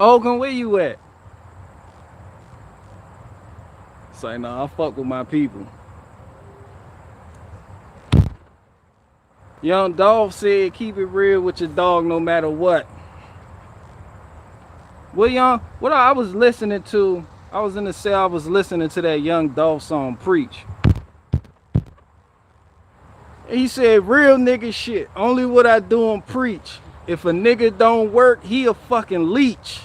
Ogun, where you at? It's like, nah, I fuck with my people. Young Dolph said, keep it real with your dog no matter what. Well, young, what I was listening to, I was in the cell, I was listening to that Young Dolph song, Preach. He said, real nigga shit, only what I do on Preach. If a nigga don't work, he a fucking leech.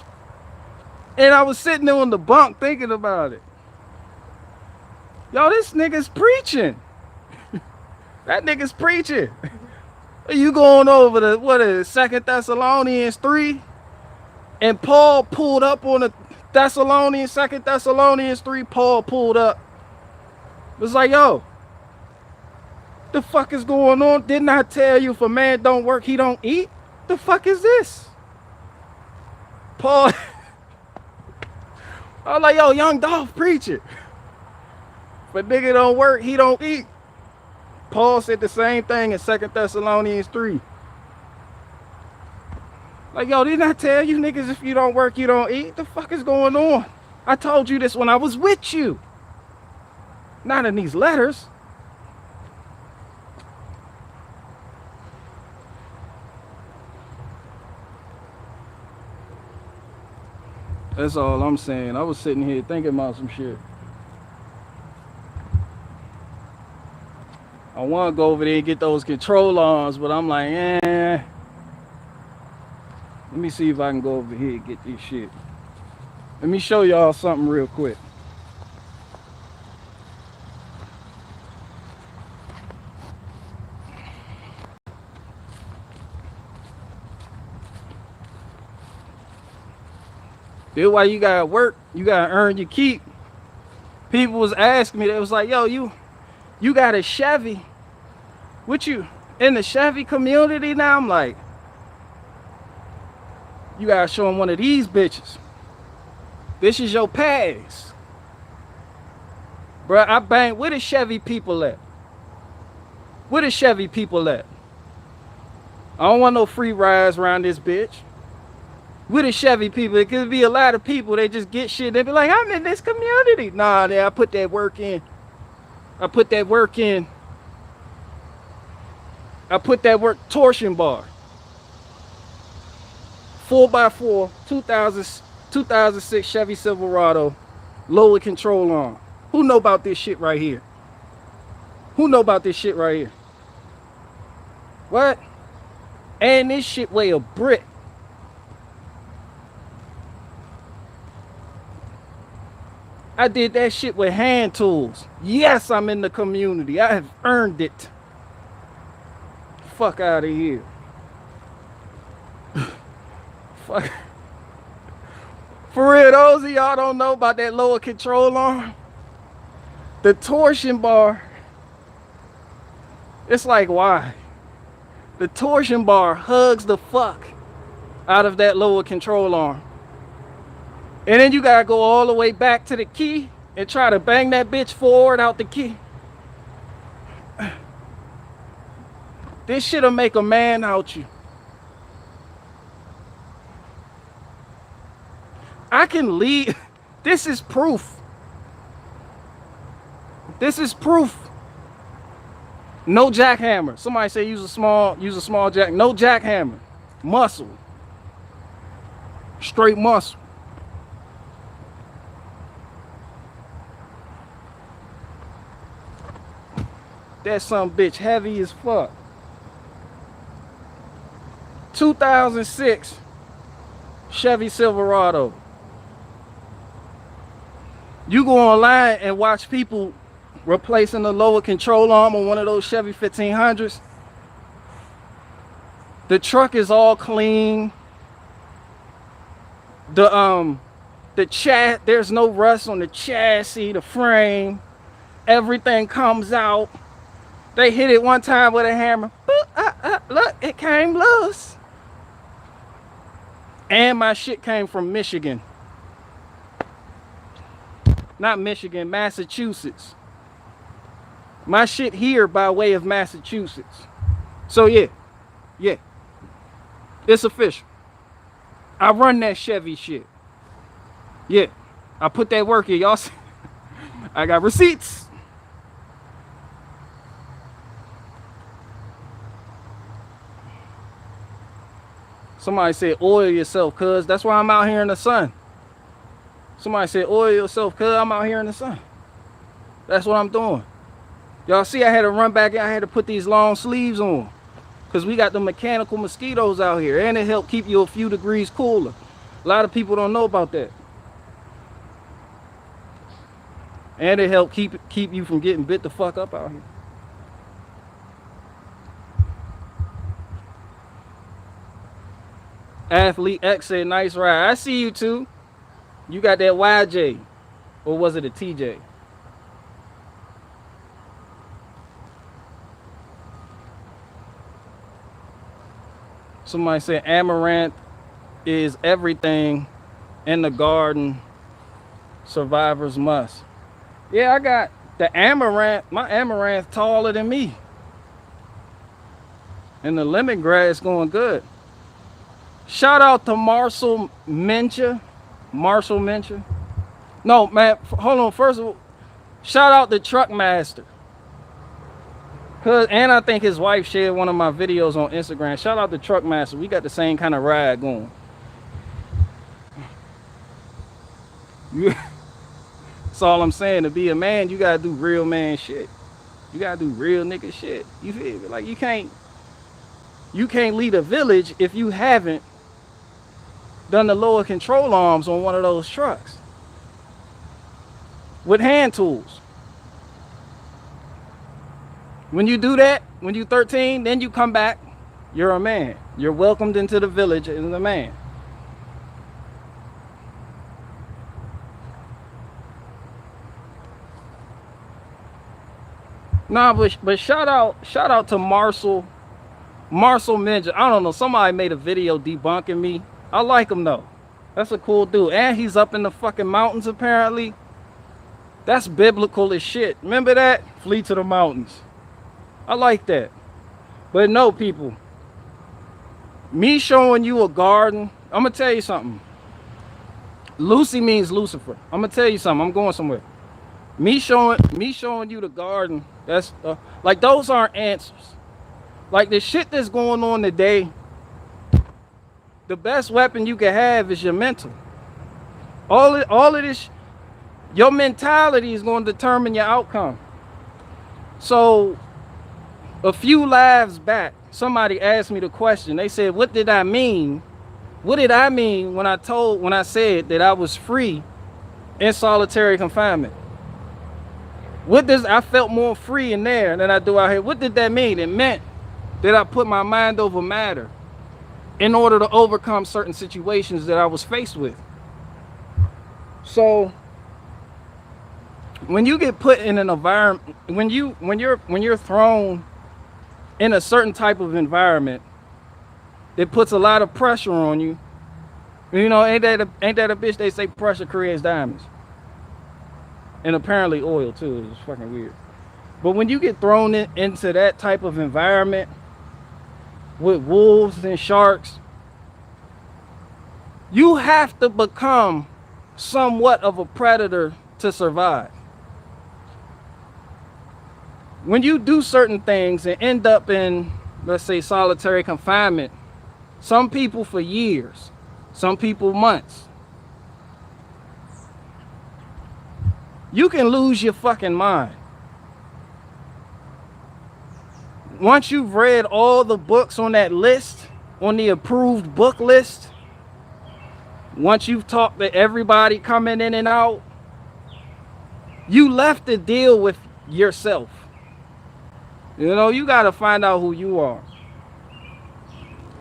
And I was sitting there on the bunk thinking about it. Yo, this nigga's preaching. That nigga's preaching. You going over the, what is it, 2 Thessalonians 3? And Paul pulled up on the Thessalonians, 2 Thessalonians 3, Paul pulled up. It was like, yo, the fuck is going on? Didn't I tell you if a man don't work, he don't eat? The fuck is this? Paul, I was like, yo, Young Dolph preaching. If a nigga don't work, he don't eat. Paul said the same thing in 2 Thessalonians 3. Like, yo, didn't I tell you niggas if you don't work, you don't eat? The fuck is going on? I told you this when I was with you. Not in these letters. That's all I'm saying. I was sitting here thinking about some shit. I want to go over there and get those control arms, but I'm like, eh. Let me see if I can go over here and get this shit. Let me show y'all something real quick. This why you gotta work. You gotta earn your keep. People was asking me, they was like, yo, you got a Chevy. What you in the Chevy community now? I'm like, you gotta show them one of these bitches. This is your pass. Bruh, I bang, where the Chevy people at? Where the Chevy people at? I don't want no free rides around this bitch. Where the Chevy people? It could be a lot of people, they just get shit. They be like, I'm in this community. Nah, I put that work in. I put that work in. I put that work torsion bar. 4x4, 2006 Chevy Silverado, lower control arm. Who know about this shit right here? Who know about this shit right here? What? And this shit weigh a brick. I did that shit with hand tools. Yes, I'm in the community. I have earned it. Fuck out of here. Fuck. For real, those of y'all don't know about that lower control arm, the torsion bar, it's like, why? The torsion bar hugs the fuck out of that lower control arm. And then you gotta go all the way back to the key and try to bang that bitch forward out the key. This shit'll make a man out you. I can lead. This is proof. This is proof. No jackhammer. Somebody say use a small jack. No jackhammer. Muscle. Straight muscle. That some bitch heavy as fuck. 2006 Chevy Silverado. You go online and watch people replacing the lower control arm on one of those Chevy 1500s. The truck is all clean. The there's no rust on the chassis, the frame. Everything comes out. They hit it one time with a hammer. Look, it came loose. And my shit came from Michigan. Not Michigan, Massachusetts. My shit here by way of Massachusetts. So yeah. It's official. I run that Chevy shit. Yeah, I put that work in, y'all. I got receipts. Somebody said oil yourself, cuz. That's why I'm out here in the sun. Somebody said oil yourself, cuz. I'm out here in the sun. That's what I'm doing. Y'all see I had to run back and I had to put these long sleeves on. Because we got the mechanical mosquitoes out here. And it help keep you a few degrees cooler. A lot of people don't know about that. And it help keep you from getting bit the fuck up out here. Athlete X said, nice ride. I see you too. You got that YJ. Or was it a TJ? Somebody said amaranth is everything in the garden. Survivors must. Yeah, I got the amaranth. My amaranth taller than me. And the lemongrass going good. Shout out to Marshall Mincha. Marshall Mincha. No, man, hold on. First of all, shout out to Truck Master. And I think his wife shared one of my videos on Instagram. Shout out to Truck Master. We got the same kind of ride going. That's all I'm saying. To be a man, you gotta do real man shit. You gotta do real nigga shit. You feel me? Like you can't lead a village if you haven't done the lower control arms on one of those trucks with hand tools. When you do that, when you're 13, then you come back, you're a man. You're welcomed into the village as a man. Nah, but shout out to Marshall Minja. I don't know, somebody made a video debunking me. I like him though. That's a cool dude. And he's up in the fucking mountains apparently. That's biblical as shit. Remember that? Flee to the mountains. I like that. But no, people. Me showing you a garden, I'm gonna tell you something. Lucy means Lucifer. I'm gonna tell you something. I'm going somewhere. Me showing you the garden, that's like those aren't answers. Like the shit that's going on today, the best weapon you can have is your mental. All of this, your mentality is going to determine your outcome. So a few lives back, somebody asked me the question. They said, what did I mean? What did I mean when I said that I was free in solitary confinement? I felt more free in there than I do out here. What did that mean? It meant that I put my mind over matter in order to overcome certain situations that I was faced with. So when you get put in an environment, when you're thrown in a certain type of environment that puts a lot of pressure on you, you know, ain't that a bitch? They say pressure creates diamonds. And apparently oil too. It's fucking weird. But when you get thrown into that type of environment with wolves and sharks, you have to become somewhat of a predator to survive. When you do certain things and end up in, let's say, solitary confinement, some people for years, some people months, you can lose your fucking mind. Once you've read all the books on that list, on the approved book list, once you've talked to everybody coming in and out, you left to deal with yourself. You know, you got to find out who you are.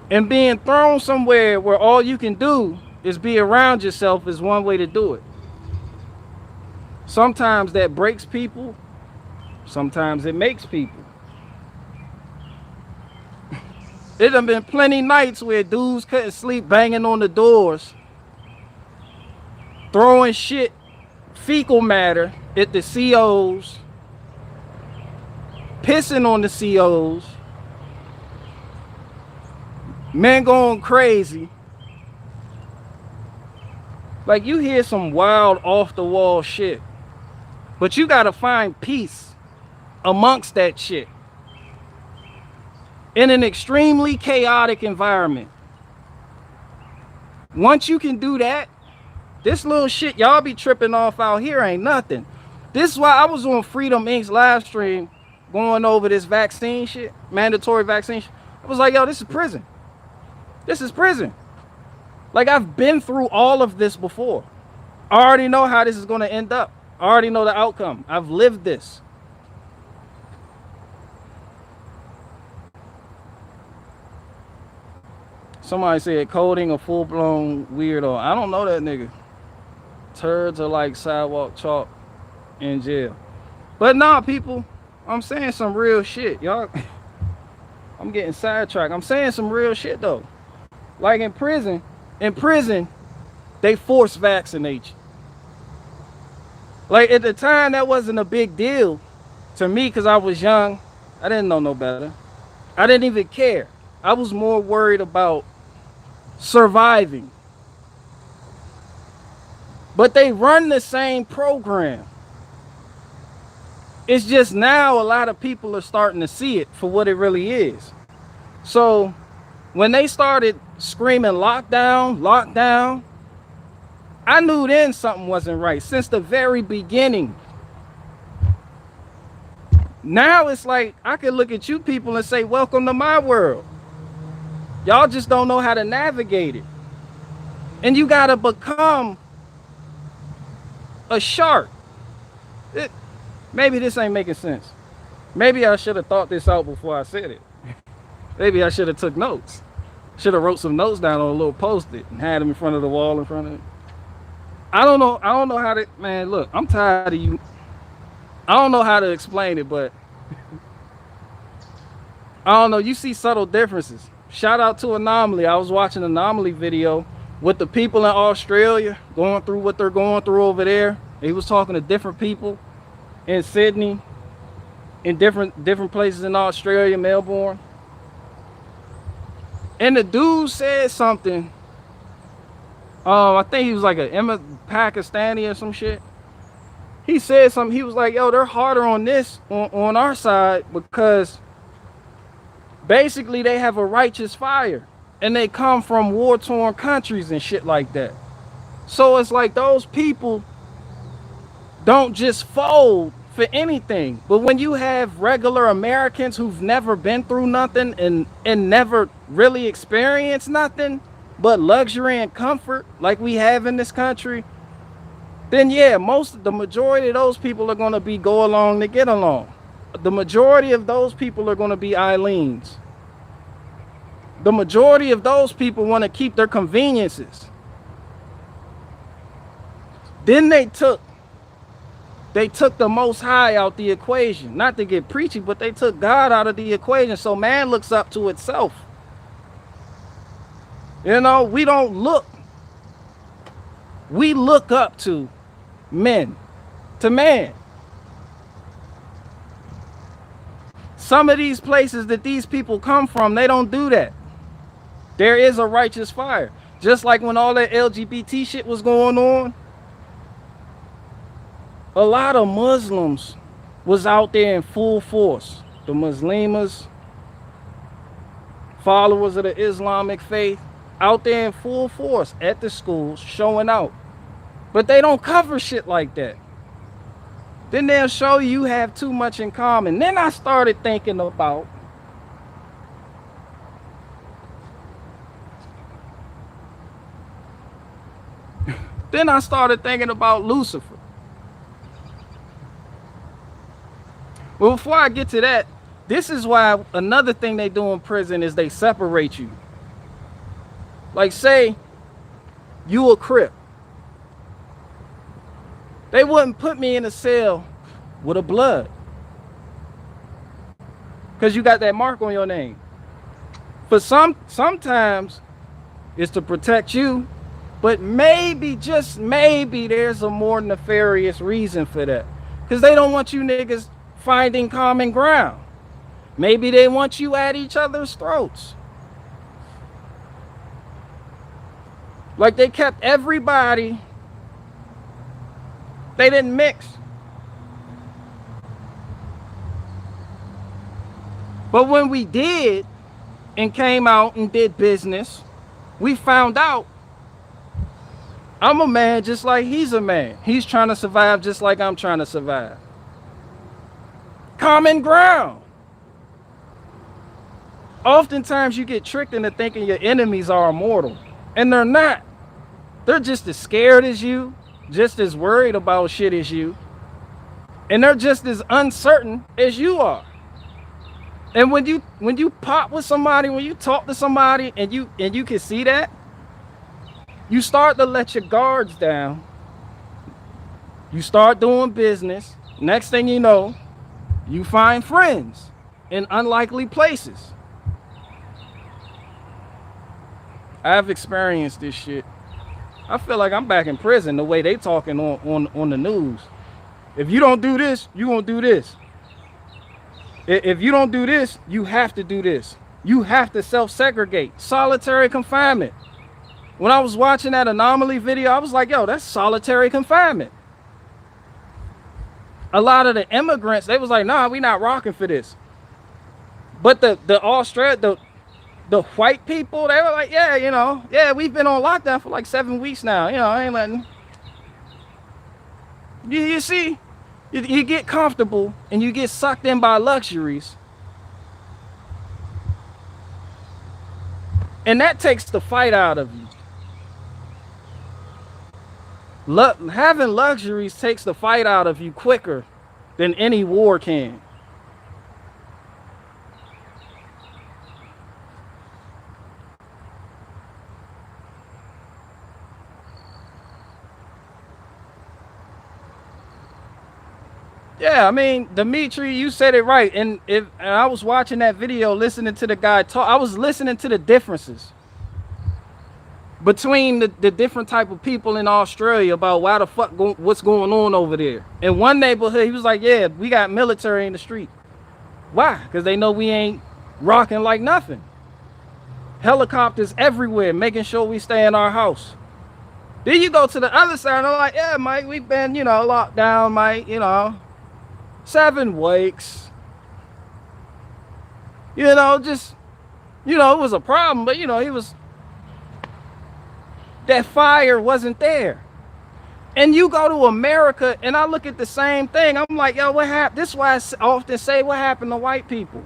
And being thrown somewhere where all you can do is be around yourself is one way to do it. Sometimes that breaks people. Sometimes it makes people. There done been plenty nights where dudes couldn't sleep banging on the doors, throwing shit, fecal matter at the COs, pissing on the COs, men going crazy. Like, you hear some wild off the wall shit, but you gotta find peace amongst that shit in an extremely chaotic environment. Once you can do that, this little shit y'all be tripping off out here ain't nothing. This is why I was on Freedom Inc.'s live stream going over this vaccine shit, mandatory vaccine shit. I was like, yo, this is prison. This is prison. Like, I've been through all of this before. I already know how this is going to end up. I already know the outcome. I've lived this. Somebody said coding a full-blown weirdo. I don't know that nigga. Turds are like sidewalk chalk in jail. But nah, people, I'm saying some real shit. Y'all, I'm getting sidetracked. I'm saying some real shit, though. Like, in prison, they force vaccinate you. Like, at the time, that wasn't a big deal to me because I was young. I didn't know no better. I didn't even care. I was more worried about surviving. But they run the same program. It's just now a lot of people are starting to see it for what it really is. So when they started screaming lockdown, lockdown, I knew then something wasn't right since the very beginning. Now it's like I could look at you people and say, welcome to my world. Y'all just don't know how to navigate it. And you gotta become a shark. Maybe this ain't making sense. Maybe I should have thought this out before I said it. Maybe I should have took notes. Should have wrote some notes down on a little post-it and had them in front of the wall in front of it. I don't know how to, man, look, I'm tired of you. I don't know how to explain it, but I don't know. You see subtle differences. Shout out to Anomaly. I was watching an Anomaly video with the people in Australia going through what they're going through over there. He was talking to different people in Sydney, in different places in Australia, Melbourne. And the dude said something. I think he was like a Pakistani or some shit. He said something. He was like, yo, they're harder on this on our side because basically they have a righteous fire and they come from war-torn countries and shit like that. So it's like those people don't just fold for anything. But when you have regular Americans who've never been through nothing and never really experienced nothing but luxury and comfort like we have in this country, then yeah, the majority of those people are going to be go along to get along. The majority of those people are going to be Eileens. The majority of those people want to keep their conveniences. Then they took the Most High out the equation. Not to get preachy, but they took God out of the equation. So man looks up to itself. You know, we don't look. We look up to men, to man. Some of these places that these people come from, they don't do that. There is a righteous fire. Just like when all that LGBT shit was going on, a lot of Muslims was out there in full force. The Muslims, followers of the Islamic faith, out there in full force at the schools, showing out. But they don't cover shit like that. Then they'll show you have too much in common. Then I started thinking about Lucifer. Well, before I get to that, this is why another thing they do in prison is they separate you. Like, say you a Crip. They wouldn't put me in a cell with a blood, because you got that mark on your name. For sometimes it's to protect you, but maybe, just maybe, there's a more nefarious reason for that. Because they don't want you niggas finding common ground. Maybe they want you at each other's throats. Like, they kept everybody They didn't mix. But when we did and came out and did business, we found out I'm a man just like he's a man. He's trying to survive just like I'm trying to survive. Common ground. Oftentimes you get tricked into thinking your enemies are immortal, and they're not. They're just as scared as you, just as worried about shit as you, and they're just as uncertain as you are. And when you pop with somebody, when you talk to somebody and you can see that, you start to let your guards down. You start doing business. Next thing you know, you find friends in unlikely places. I've experienced this shit. I feel like I'm back in prison the way they talking on the news. If you don't do this, you gonna do this. If you don't do this, you have to do this. You have to self-segregate. Solitary confinement. When I was watching that anomaly video, I was like, yo, that's solitary confinement. A lot of the immigrants, they was like, nah, we not rocking for this. But the white people, they were like, yeah, you know, yeah, we've been on lockdown for like 7 weeks now. You know, I ain't letting. You see, you get comfortable and you get sucked in by luxuries. And that takes the fight out of you. Having luxuries takes the fight out of you quicker than any war can. Yeah, I mean, Dimitri, you said it right. And I was watching that video, listening to the guy talk. I was listening to the differences between the different type of people in Australia about why the fuck what's going on over there. In one neighborhood, he was like, yeah, we got military in the street. Why? Because they know we ain't rocking like nothing. Helicopters everywhere, making sure we stay in our house. Then you go to the other side, and they're like, yeah, Mike, we've been, you know, locked down, Mike, you know, 7 weeks. You know, just, you know, it was a problem, but, you know, that fire wasn't there. And you go to America and I look at the same thing. I'm like, yo, what happened? This is why I often say what happened to white people.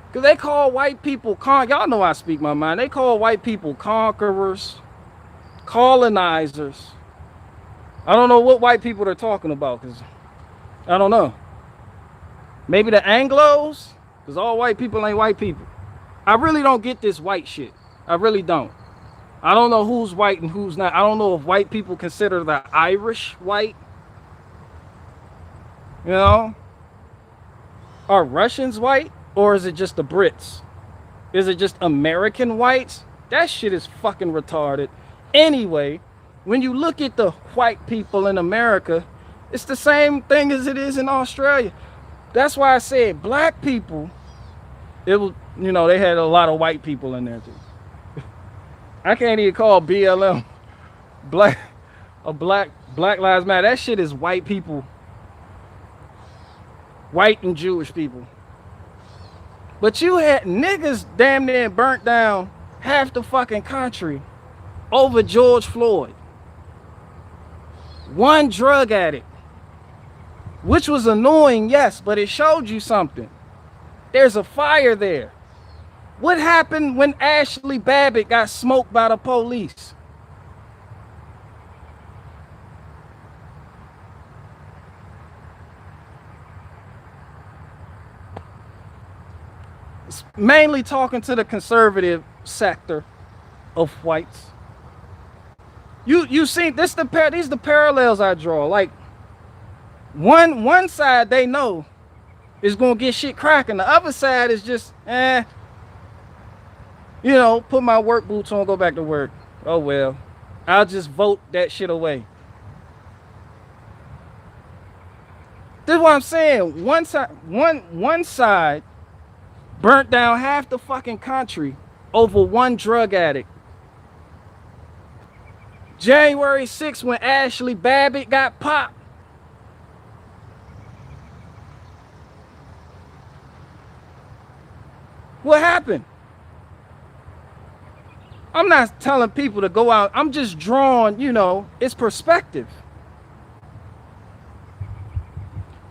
Because they call white people, y'all know I speak my mind. They call white people conquerors, colonizers. I don't know what white people they're talking about, because I don't know. Maybe the Anglos? Because all white people ain't white people. I really don't get this white shit. I really don't. I don't know who's white and who's not. I don't know if white people consider the Irish white. You know? Are Russians white? Or is it just the Brits? Is it just American whites? That shit is fucking retarded. Anyway, when you look at the white people in America, it's the same thing as it is in Australia. That's why I said black people, it was, you know, they had a lot of white people in there too. I can't even call BLM Black Lives Matter. That shit is white people. White and Jewish people. But you had niggas damn near burnt down half the fucking country over George Floyd. One drug addict. Which was annoying, yes, but it showed you something. There's a fire there. What happened when Ashley Babbitt got smoked by the police? It's mainly talking to the conservative sector of whites. You see, these the parallels I draw. Like one side they know is gonna get shit cracking. The other side is just you know, put my work boots on, go back to work. Oh well, I'll just vote that shit away. This is what I'm saying. One side burnt down half the fucking country over one drug addict. January 6th, when Ashley Babbitt got popped, What happened? I'm not telling people to go out. I'm just drawing, it's perspective.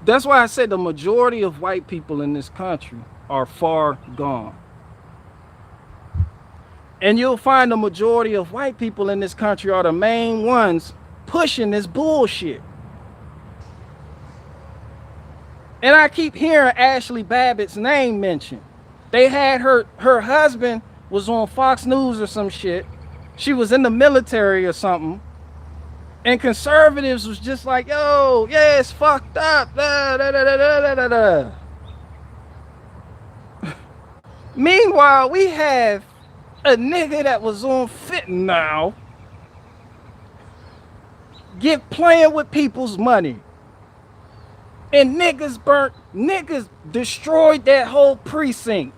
That's why I said the majority of white people in this country are far gone. And you'll find the majority of white people in this country are the main ones pushing this bullshit. And I keep hearing Ashley Babbitt's name mentioned. They had her husband was on Fox News or some shit. She was in the military or something. And conservatives was just like, yo, yeah, it's fucked up. Da, da, da, da, da, da, da. Meanwhile, we have a nigga that was on fentanyl playing with people's money. And niggas destroyed that whole precinct.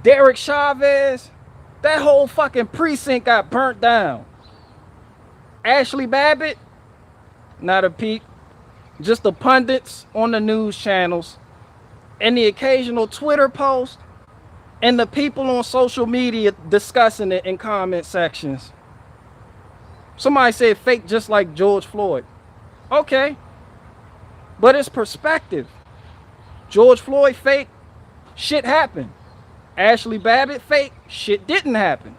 Derek Chavez, that whole fucking precinct got burnt down. Ashley Babbitt, not a peep. Just the pundits on the news channels and the occasional Twitter post and the people on social media discussing it in comment sections. Somebody said fake just like George Floyd. Okay. But it's perspective. George Floyd fake, shit happened. Ashley Babbitt fake, shit didn't happen.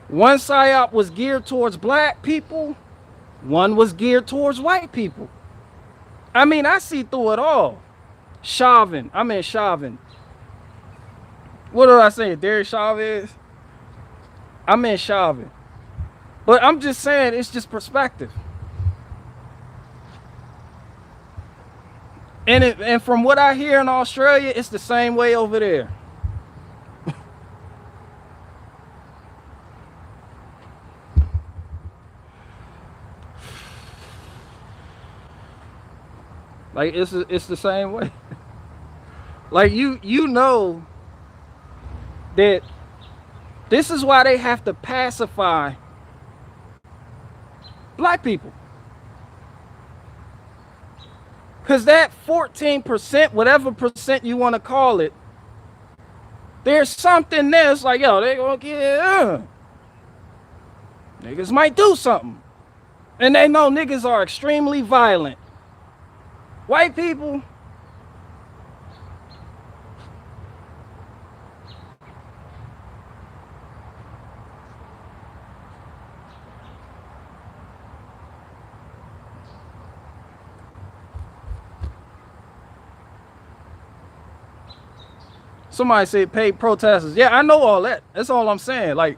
One psyop was geared towards black people, one was geared towards white people. I mean, I see through it all. Chauvin. What did I say? Derek Chavez? I meant Chauvin. But I'm just saying, it's just perspective. And from what I hear in Australia, it's the same way over there. Like it's the same way. Like you know that this is why they have to pacify black people. Because that 14%, whatever percent you want to call it, there's something there. It's like, yo, they gonna get niggas might do something. And they know niggas are extremely violent. White people, somebody said paid protesters. Yeah, I know all that. That's all I'm saying. Like,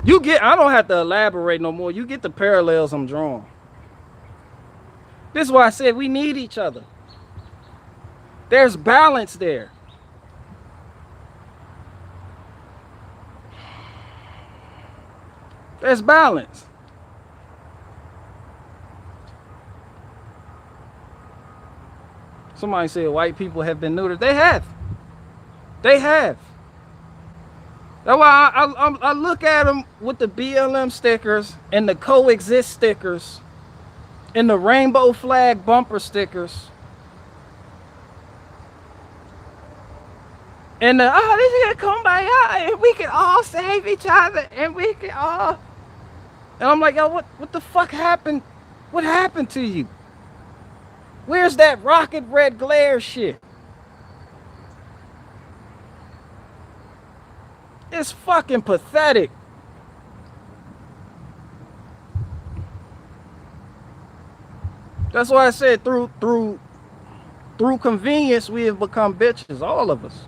I don't have to elaborate no more. You get the parallels I'm drawing. This is why I said we need each other. There's balance there. There's balance. Somebody said white people have been neutered. They have. They have. That's why I look at them with the BLM stickers and the coexist stickers and the rainbow flag bumper stickers. And this is gonna come by and we can all save each other and we can all. And I'm like, yo, what the fuck happened? What happened to you? Where's that rocket red glare shit? It's fucking pathetic. That's why I said through convenience we have become bitches, all of us.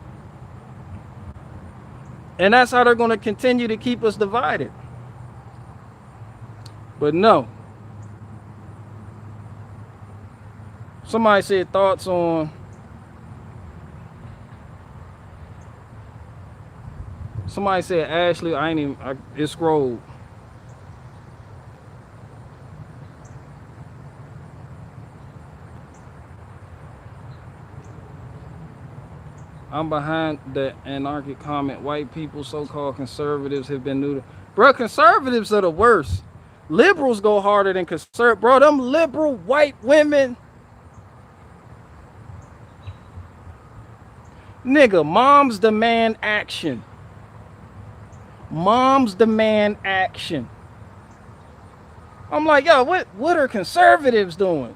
And that's how they're going to continue to keep us divided. But no. Somebody said thoughts on somebody said Ashley, it scrolled. I'm behind the anarchic comment. White people, so-called conservatives, have been neutered. Bro, conservatives are the worst. Liberals go harder than conservatives. Bro, them liberal white women. Nigga, moms demand action. Moms demand action. I'm like, yo, what are conservatives doing?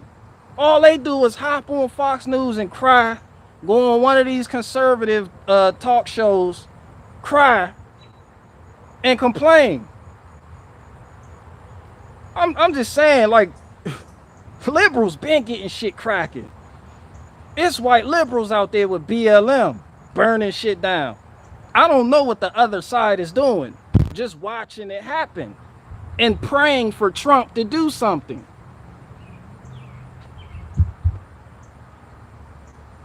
All they do is hop on Fox News and cry, go on one of these conservative talk shows, cry, and complain. I'm just saying, like, liberals been getting shit cracking. It's white liberals out there with BLM burning shit down. I don't know what the other side is doing. Just watching it happen and praying for Trump to do something.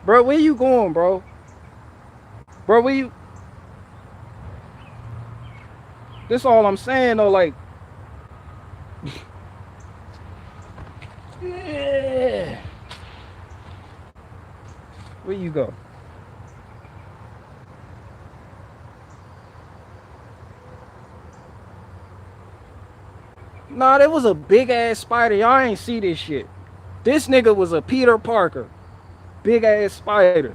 Bro, where you going, bro? Bro, where you... This all I'm saying, though, like... Yeah. Where you go? Nah, there was a big ass spider. Y'all ain't see this shit. This nigga was a Peter Parker. Big ass spider.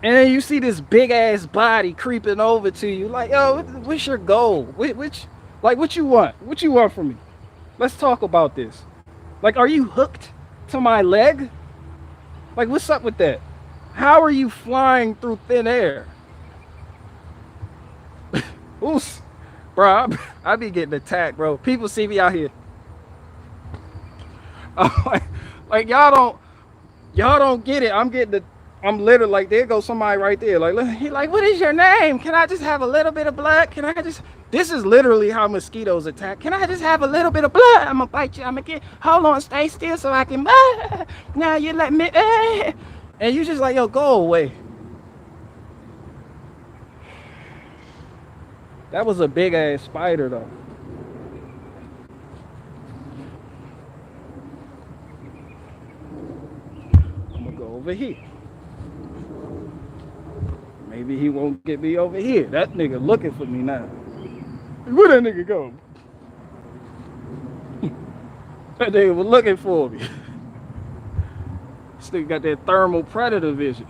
And then you see this big ass body creeping over to you. Like, yo, what's your goal? What you want? What you want from me? Let's talk about this. Like, are you hooked to my leg? Like, what's up with that? How are you flying through thin air? Oof. Bro, I be getting attacked, bro. People see me out here. Like y'all don't get it. I'm literally like, there goes somebody right there. Like, he like, what is your name? Can I just have a little bit of blood? Can I just... This is literally how mosquitoes attack. Can I just have a little bit of blood? I'm gonna bite you. I'm gonna get... Hold on, stay still so I can... Now you let me... And you just like, yo, go away. That was a big ass spider though. I'm gonna go over here. Maybe he won't get me over here. That nigga looking for me now. Where that nigga go? That nigga was looking for me. This nigga got that thermal predator vision.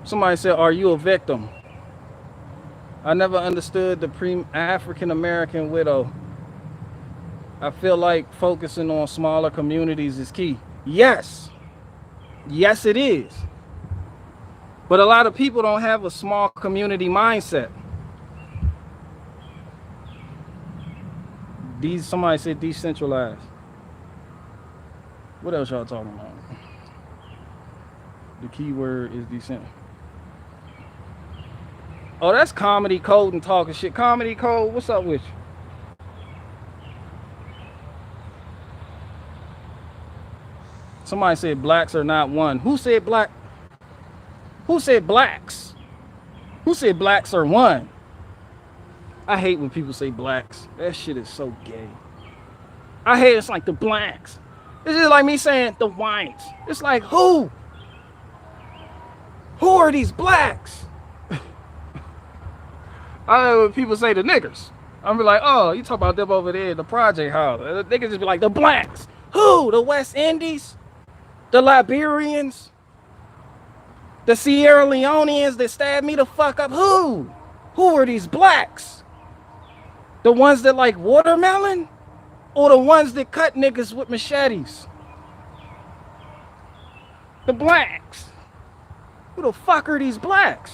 Somebody said, are you a victim? I never understood the African American widow. I feel like focusing on smaller communities is key. Yes. Yes, it is. But a lot of people don't have a small community mindset. Somebody said decentralized. What else y'all talking about? The key word is decentralized. Oh, that's Comedy Code and talking shit. Comedy Code, what's up with you? Somebody said blacks are not one. Who said black? Who said blacks? Who said blacks are one? I hate when people say blacks. That shit is so gay. I hate it's like the blacks. It's just like me saying the whites. It's like who? Who are these blacks? I know when people say the niggers. I'm be like, oh, you talk about them over there in the project house. They can just be like, the blacks. Who? The West Indies? The Liberians? The Sierra Leoneans that stabbed me the fuck up? Who? Who are these blacks? The ones that like watermelon? Or the ones that cut niggas with machetes? The blacks. Who the fuck are these blacks?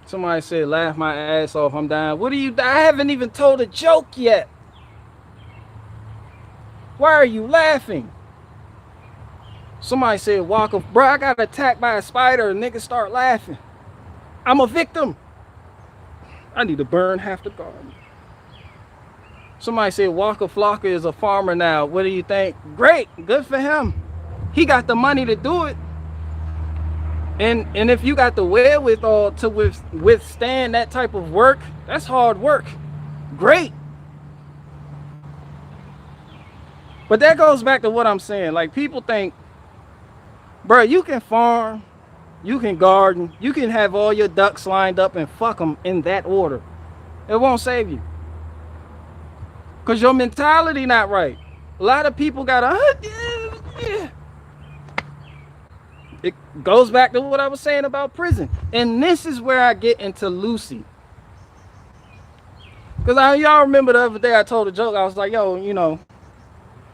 Somebody said, laugh my ass off, I'm dying. What are you, I haven't even told a joke yet. Why are you laughing? Somebody said, walk of, bro, I got attacked by a spider and niggas start laughing. I'm a victim. I need to burn half the garden. Somebody said Walker Flocka is a farmer now. What do you think? Great, good for him. He got the money to do it. And if you got the wherewithal to withstand that type of work, that's hard work. Great. But that goes back to what I'm saying. Like, people think, bro, you can farm, you can garden, you can have all your ducks lined up and fuck them in that order. It won't save you. Because your mentality not right. A lot of people got It goes back to what I was saying about prison. And this is where I get into Lucy. Because y'all remember the other day I told a joke. I was like, yo, you know,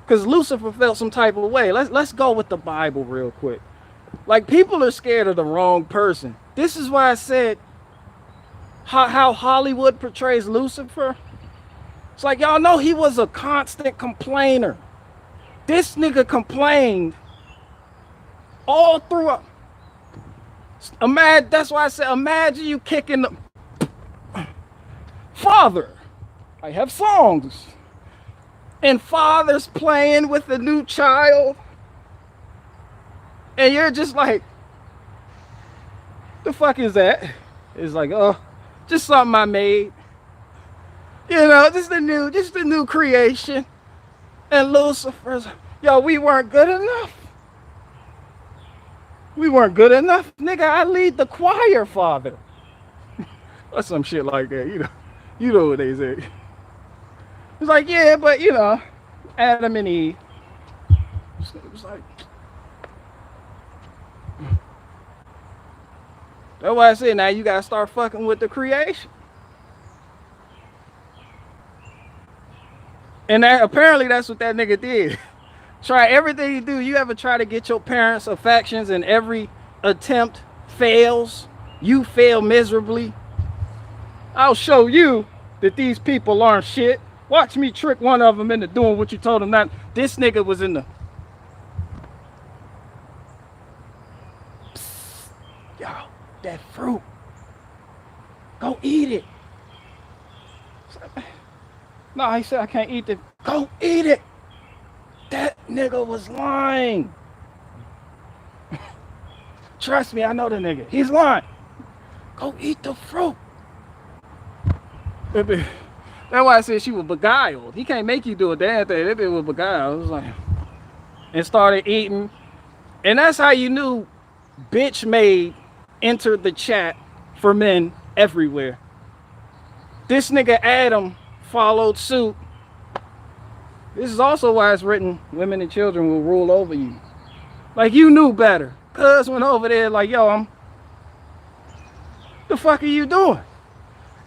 because Lucifer felt some type of way. Let's go with the Bible real quick. Like, people are scared of the wrong person. This is why I said how Hollywood portrays Lucifer. It's like, y'all know he was a constant complainer. This nigga complained all throughout. That's why I said, imagine you kicking the Father. I have songs. And father's playing with a new child. And you're just like, the fuck is that? It's like, oh, just something I made. You know, just a new creation. And Lucifer's, yo, we weren't good enough. We weren't good enough. Nigga, I lead the choir, Father. Or some shit like that, you know. You know what they say. It's like, yeah, but you know, Adam and Eve. It was like, that's why I said now you gotta start fucking with the creation. And apparently that's what that nigga did. Try everything you do. You ever try to get your parents' affections and every attempt fails? You fail miserably. I'll show you that these people aren't shit. Watch me trick one of them into doing what you told them not. This nigga was in the... Psst, yo, that fruit. Go eat it. No, he said I can't eat it. Go eat it. That nigga was lying. Trust me, I know the nigga. He's lying. Go eat the fruit. That's why I said she was beguiled. He can't make you do a damn thing. That bitch was beguiled. I was like, and started eating. And that's how you knew bitch made entered the chat for men everywhere. This nigga Adam followed suit. This is also why it's written, women and children will rule over you. Like, you knew better. Cuz went over there like, yo, the fuck are you doing?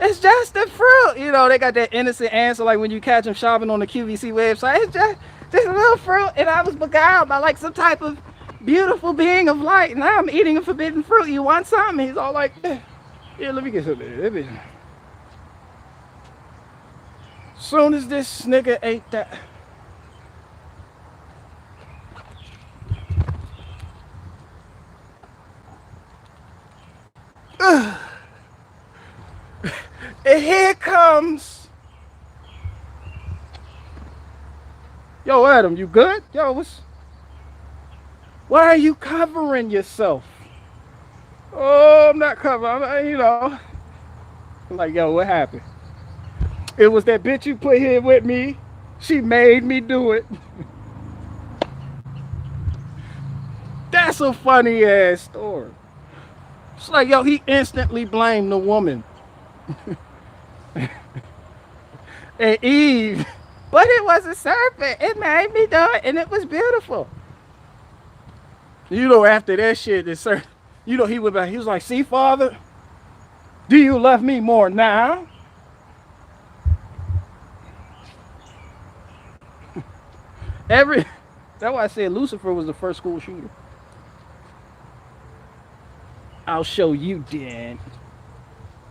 It's just the fruit. You know, they got that innocent answer like when you catch them shopping on the QVC website. It's just a little fruit. And I was beguiled by like some type of beautiful being of light. Now I'm eating a forbidden fruit. You want some? He's all like, yeah, let me get some there. Soon as this nigga ate that. And here comes. Yo, Adam, you good? Yo, why are you covering yourself? Oh, I'm not covering, you know. I'm like, yo, what happened? It was that bitch you put here with me. She made me do it. That's a funny ass story. It's like, yo, he instantly blamed the woman. And Eve, but it was a serpent. It made me do it, and it was beautiful. You know, after that shit, you know, he was like, see, Father, do you love me more now? That's why I said Lucifer was the first school shooter. I'll show you, Dan.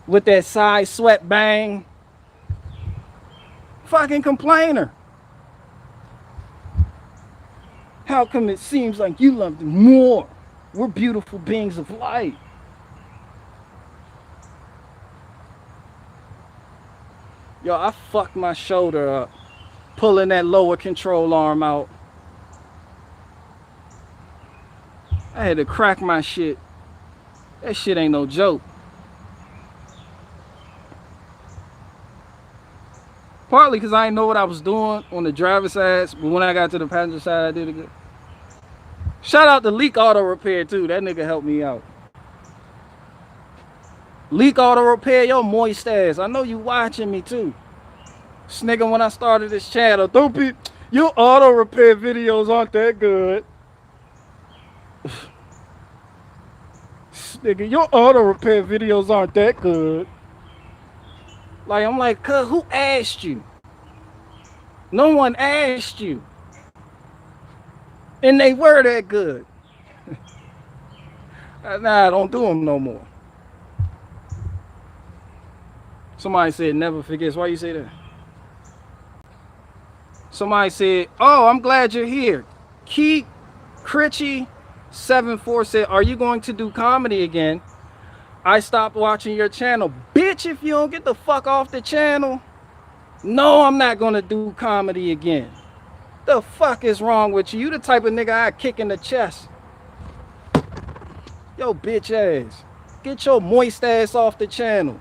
With that side sweat bang. Fucking complainer. How come it seems like you love them more? We're beautiful beings of light. Yo, I fucked my shoulder up pulling that lower control arm out. I had to crack my shit. That shit ain't no joke. Partly because I didn't know what I was doing on the driver's side, but when I got to the passenger side, I did it good. Shout out to Leak Auto Repair too. That nigga helped me out. Leak Auto Repair, yo moist ass. I know you watching me too. This nigga, when I started this channel, don't be, your auto repair videos aren't that good. Nigga, your auto repair videos aren't that good. Like, I'm like, cuz, who asked you? No one asked you. And they were that good. Nah, I don't do them no more. Somebody said never forgets. Why you say that? Somebody said, oh, I'm glad you're here. Keith Critchy74 said, are you going to do comedy again? I stopped watching your channel. Bitch, if you don't get the fuck off the channel, no, I'm not going to do comedy again. The fuck is wrong with you? You the type of nigga I kick in the chest. Yo, bitch ass. Get your moist ass off the channel.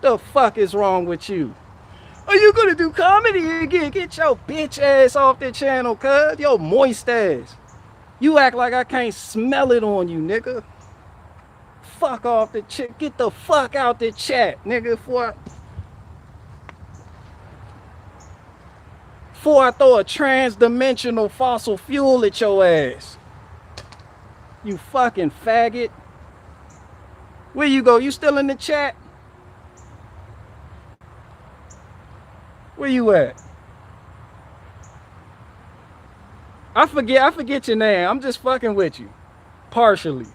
The fuck is wrong with you? Are you gonna do comedy again? Get your bitch ass off the channel, cuz. Yo, moist ass. You act like I can't smell it on you, nigga. Fuck off the chat. Get the fuck out the chat, nigga. Before I throw a trans-dimensional fossil fuel at your ass. You fucking faggot. Where you go? You still in the chat? Where you at? I forget your name. I'm just fucking with you. Partially.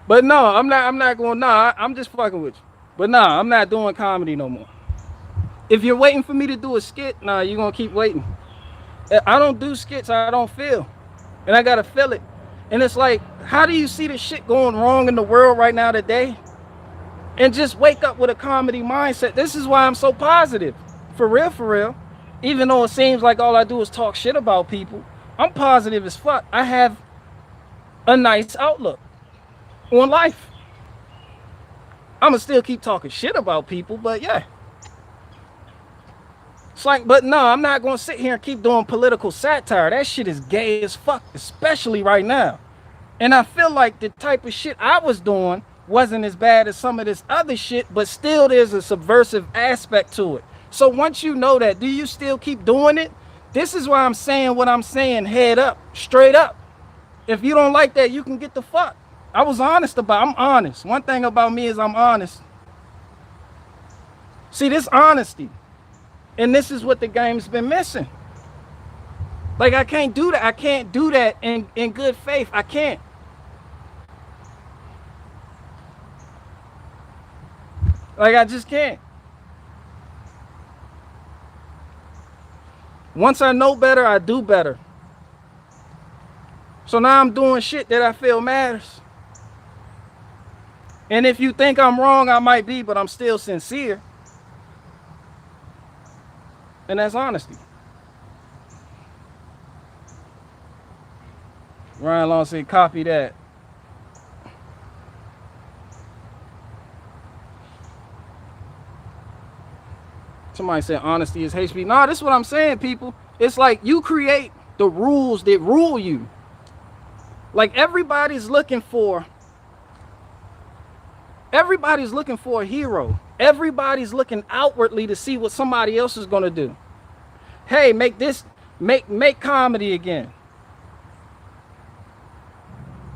But no, I'm not going, nah, I'm just fucking with you. But nah, I'm not doing comedy no more. If you're waiting for me to do a skit, nah, you're gonna keep waiting. I don't do skits I don't feel. And I gotta feel it. And it's like, how do you see the shit going wrong in the world right now today? And just wake up with a comedy mindset. This is why I'm so positive. For real, for real. Even though it seems like all I do is talk shit about people, I'm positive as fuck. I have a nice outlook on life. I'ma still keep talking shit about people, but yeah. It's like, but no, I'm not gonna sit here and keep doing political satire. That shit is gay as fuck, especially right now. And I feel like the type of shit I was doing wasn't as bad as some of this other shit, but still there's a subversive aspect to it. So once you know that, do you still keep doing it? This is why I'm saying what I'm saying, head up, straight up. If you don't like that, you can get the fuck. I was honest about it. I'm honest. One thing about me is I'm honest. See, this honesty. And this is what the game's been missing. Like, I can't do that. I can't do that in good faith. I can't. Like, I just can't. Once I know better, I do better. So now I'm doing shit that I feel matters. And if you think I'm wrong, I might be, but I'm still sincere. And that's honesty. Ryan Long said, copy that. Somebody said honesty is hate speech. No, this is what I'm saying, people. It's like you create the rules that rule you. Like everybody's looking for a hero. Everybody's looking outwardly to see what somebody else is gonna do. Hey, make comedy again.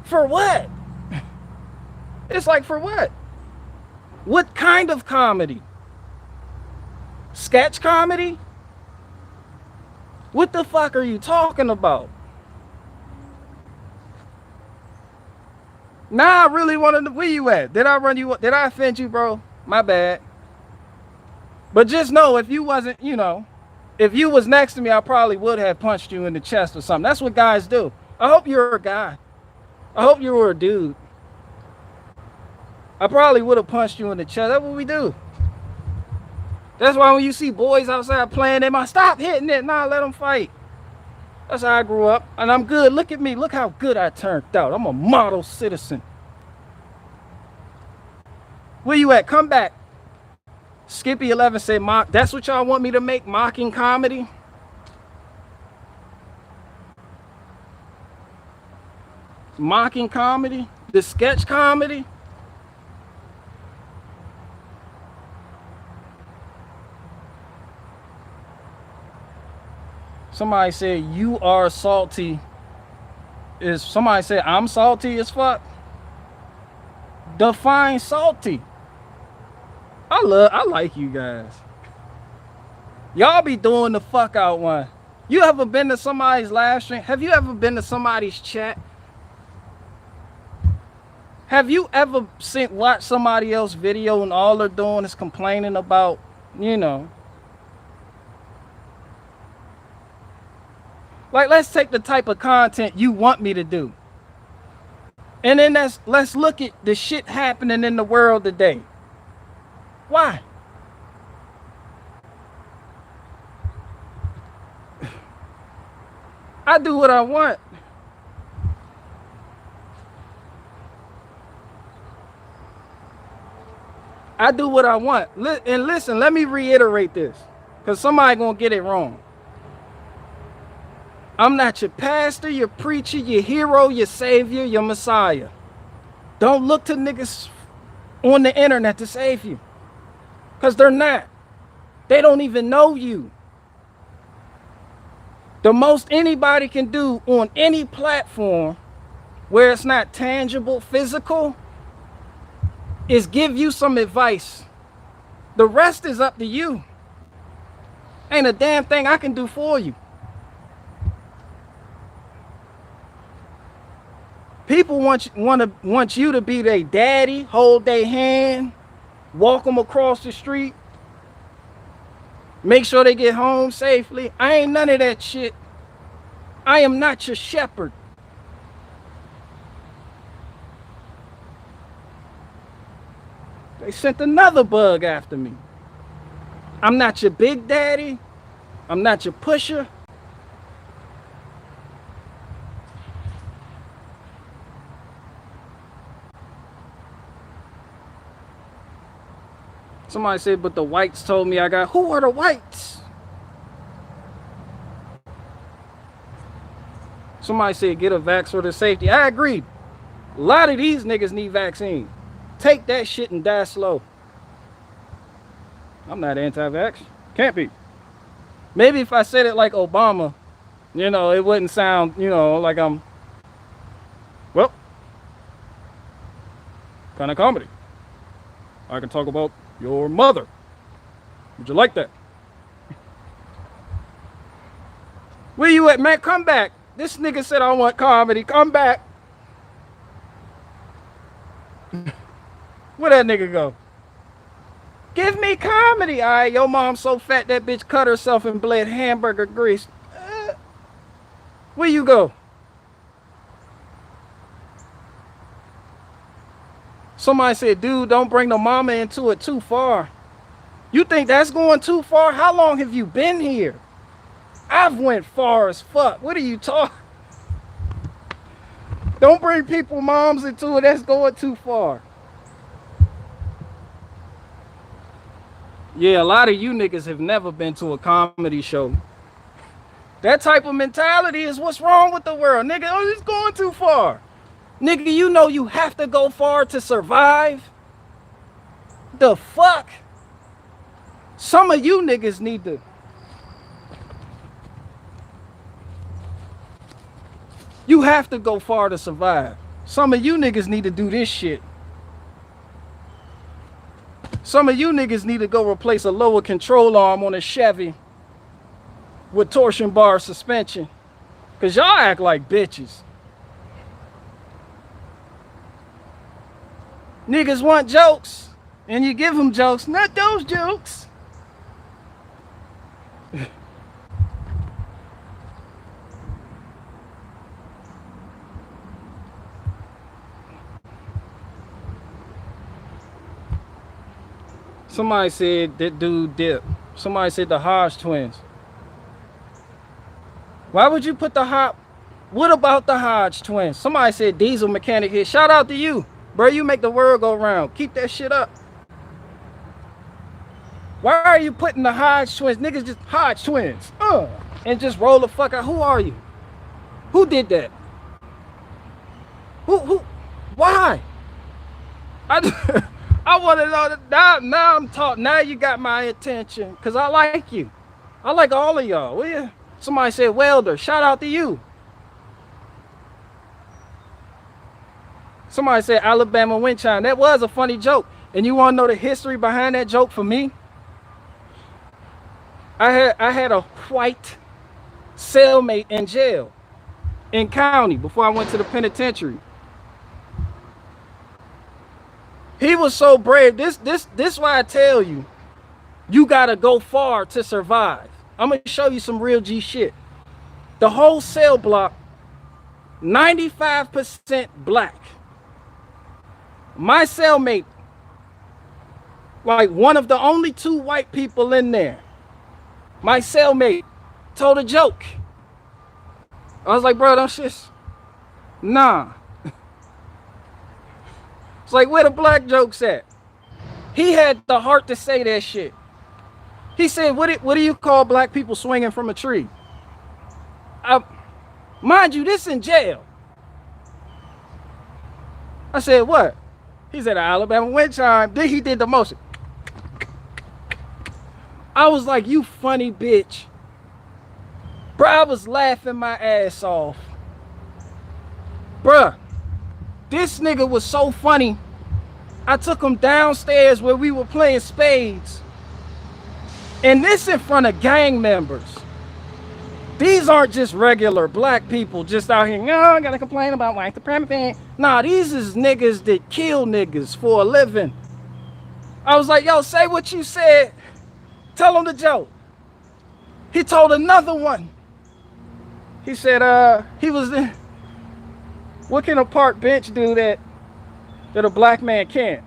For what? It's like, for what? What kind of comedy? Sketch comedy? What the fuck are you talking about? Nah, I really wanted to, where you at? Did I run you up? Did I offend you, bro? My bad. But just know, if you wasn't, you know, if you was next to me, I probably would have punched you in the chest or something. That's what guys do. I hope you're a guy. I hope you were a dude. I probably would have punched you in the chest. That's what we do. That's why when you see boys outside playing, they might stop hitting it. Nah, let them fight. That's how I grew up. And I'm good. Look at me. Look how good I turned out. I'm a model citizen. Where you at? Come back. Skippy11 said, mock. That's what y'all want me to make? Mocking comedy? Mocking comedy? The sketch comedy? Somebody said, you are salty. Somebody said, I'm salty as fuck? Define salty. I like you guys. Y'all be doing the fuck out one. You ever been to somebody's live stream? Have you ever been to somebody's chat? Have you ever watched somebody else's video and all they're doing is complaining about, you know? Like, let's take the type of content you want me to do. And then let's look at the shit happening in the world today. Why? I do what I want. I do what I want. And listen, let me reiterate this, because somebody gonna get it wrong. I'm not your pastor, your preacher, your hero, your savior, your messiah. Don't look to niggas on the internet to save you, because they're not. They don't even know you. The most anybody can do on any platform where it's not tangible, physical, is give you some advice. The rest is up to you. Ain't a damn thing I can do for you. People want you to be their daddy, hold their hand, walk them across the street, make sure they get home safely. I ain't none of that shit. I am not your shepherd. They sent another bug after me. I'm not your big daddy. I'm not your pusher. Somebody said, but the whites told me I got. Who are the whites? Somebody said, get a vax for the safety. I agree. A lot of these niggas need vaccine. Take that shit and die slow. I'm not anti-vax. Can't be. Maybe if I said it like Obama, you know, it wouldn't sound, you know, like I'm, well, kind of comedy. I can talk about your mother. Would you like that? Where you at, man? Come back. This nigga said I want comedy. Come back. Where that nigga go? Give me comedy. All right, your mom so fat that bitch cut herself and bled hamburger grease. Where you go? Somebody said, dude, don't bring the mama into it too far. You think that's going too far? How long have you been here? I've went far as fuck. What are you talking? Don't bring people moms into it. That's going too far. Yeah, a lot of you niggas have never been to a comedy show. That type of mentality is what's wrong with the world. Nigga, oh, it's going too far. Nigga, you know you have to go far to survive. The fuck? Some of you niggas need to. You have to go far to survive. Some of you niggas need to do this shit. Some of you niggas need to go replace a lower control arm on a Chevy with torsion bar suspension. Cause y'all act like bitches. Niggas want jokes, and you give them jokes. Not those jokes. Somebody said that dude dip. Somebody said the Hodge twins. Why would you put the Hodge? What about the Hodge twins? Somebody said diesel mechanic here. Shout out to you, bro. You make the world go round. Keep that shit up. Why are you putting the Hodge twins? Niggas just Hodge twins. And just roll the fuck out. Who are you? Who did that? Who? Why? I want to know that now I'm talking. Now you got my attention. Cause I like you. I like all of y'all. Will you? Somebody said welder. Shout out to you. Somebody said Alabama wind chime. That was a funny joke. And you want to know the history behind that joke for me? I had a white cellmate in jail in county before I went to the penitentiary. He was so brave. This why I tell you, you gotta go far to survive. I'm gonna show you some real G shit. The whole cell block, 95% black. My cellmate, like one of the only 2 white people in there, my cellmate told a joke. I was like, bro, don't shit. Nah. It's like, where the black jokes at? He had the heart to say that shit. He said, what do you call black people swinging from a tree? Mind you, this in jail. I said, what? He said, Alabama wind chime. Then he did the motion. I was like, you funny bitch. Bruh, I was laughing my ass off. Bruh, this nigga was so funny. I took him downstairs where we were playing spades. And this in front of gang members. These aren't just regular black people just out here, I gotta complain about white supremacy. Nah, these is niggas that kill niggas for a living. I was like, yo, say what you said. Tell him the joke. He told another one. He said, he was in, what can a park bench do that a black man can't?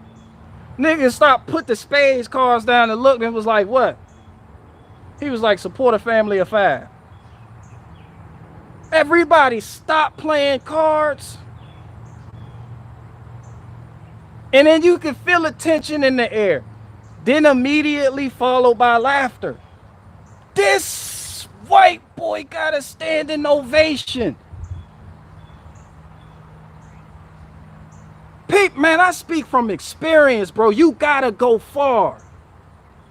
Niggas stopped, put the spades cards down and looked and was like, what? He was like, support a family of 5. Everybody stop playing cards. And then you can feel a tension in the air. Then immediately followed by laughter. This white boy got a standing ovation. Peep, man, I speak from experience, bro. You gotta go far.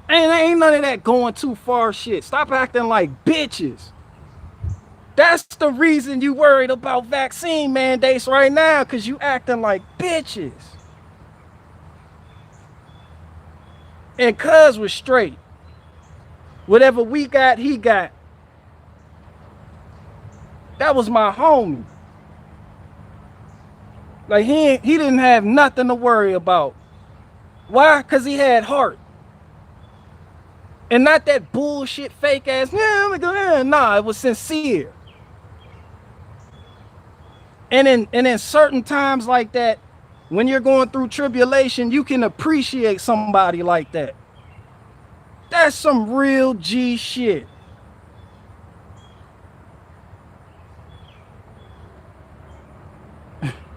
And ain't none of that going too far shit. Stop acting like bitches. That's the reason you worried about vaccine mandates right now, because you acting like bitches. And cuz was straight. Whatever we got, he got. That was my homie. Like he didn't have nothing to worry about. Why? Because he had heart. And not that bullshit fake ass, nah, it was sincere. And in certain times like that, when you're going through tribulation, you can appreciate somebody like that. That's some real G shit.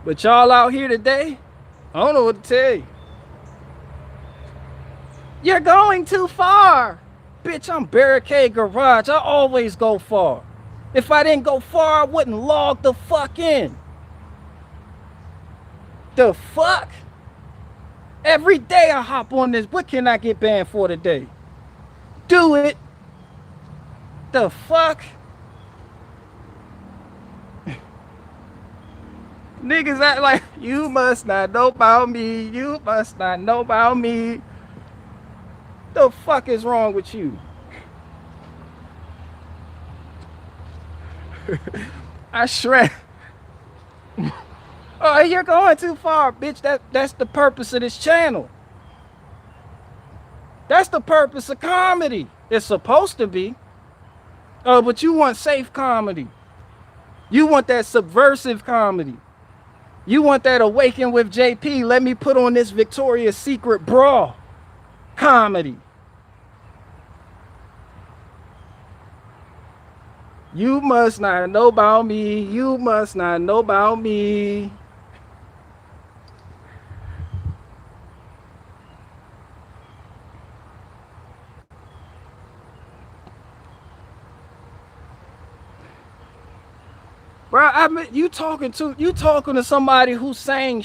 But y'all out here today, I don't know what to tell you. You're going too far. Bitch, I'm Barricade Garage. I always go far. If I didn't go far, I wouldn't log the fuck in. The fuck? Every day I hop on this. What can I get banned for today? Do it. The fuck? Niggas act like, you must not know about me. You must not know about me. The fuck is wrong with you? I shred. Oh, you're going too far, bitch. That's the purpose of this channel. That's the purpose of comedy. It's supposed to be. But you want safe comedy. You want that subversive comedy. You want that awaken with JP. Let me put on this Victoria's Secret bra. comedy. You must not know about me. You must not know about me. Bro, I mean, you talking to somebody who sang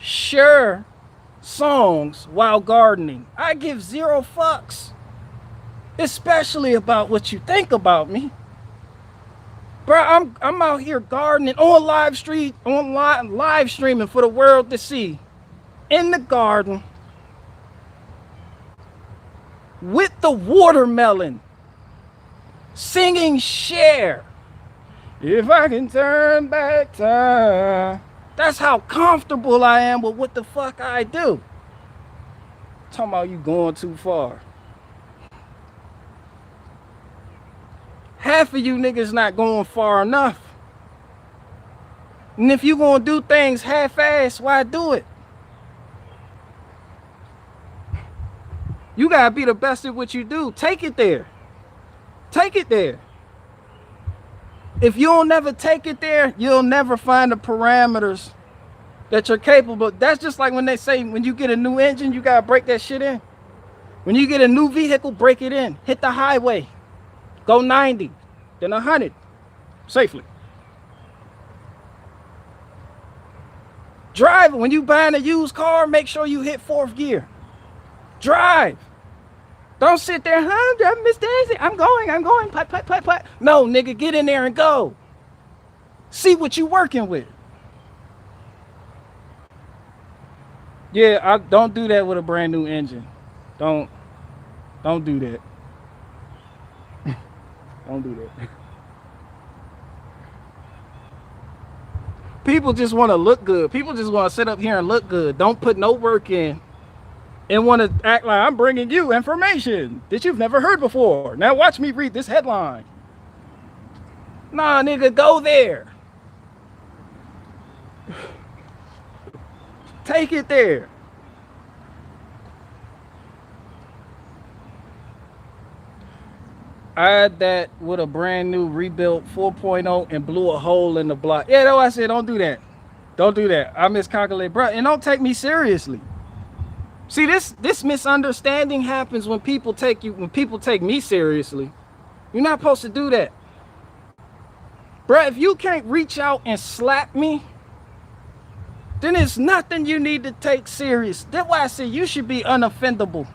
sure songs while gardening. I give 0 fucks, especially about what you think about me. Bro, I'm out here gardening on live streaming for the world to see. In the garden with the watermelon, singing Cher. If I can turn back time. That's how comfortable I am with what the fuck I do. Talking about you going too far. Half of you niggas not going far enough. And if you gonna do things half-ass, why do it? You gotta be the best at what you do. Take it there. Take it there. If you'll never take it there, you'll never find the parameters that you're capable. That's just like when they say when you get a new engine, you gotta break that shit in. When you get a new vehicle, break it in. Hit the highway. Go 90, then 100, safely. Drive. When you buying a used car, make sure you hit 4th gear. Drive. Don't sit there, huh, Miss Daisy, I'm going, putt. No, nigga, get in there and go. See what you working with. Yeah, I don't do that with a brand new engine. Don't do that. Don't do that. People just want to look good. People just want to sit up here and look good. Don't put no work in and want to act like I'm bringing you information that you've never heard before. Now watch me read this headline. Nah, nigga, go there. Take it there. I had that with a brand new rebuilt 4.0 and blew a hole in the block. Yeah, that's why I said don't do that. Don't do that. I miscalculate, bro. And don't take me seriously. See, this misunderstanding happens when people take me seriously. You're not supposed to do that. Bro, if you can't reach out and slap me, then there's nothing you need to take serious. That's why I say you should be unoffendable.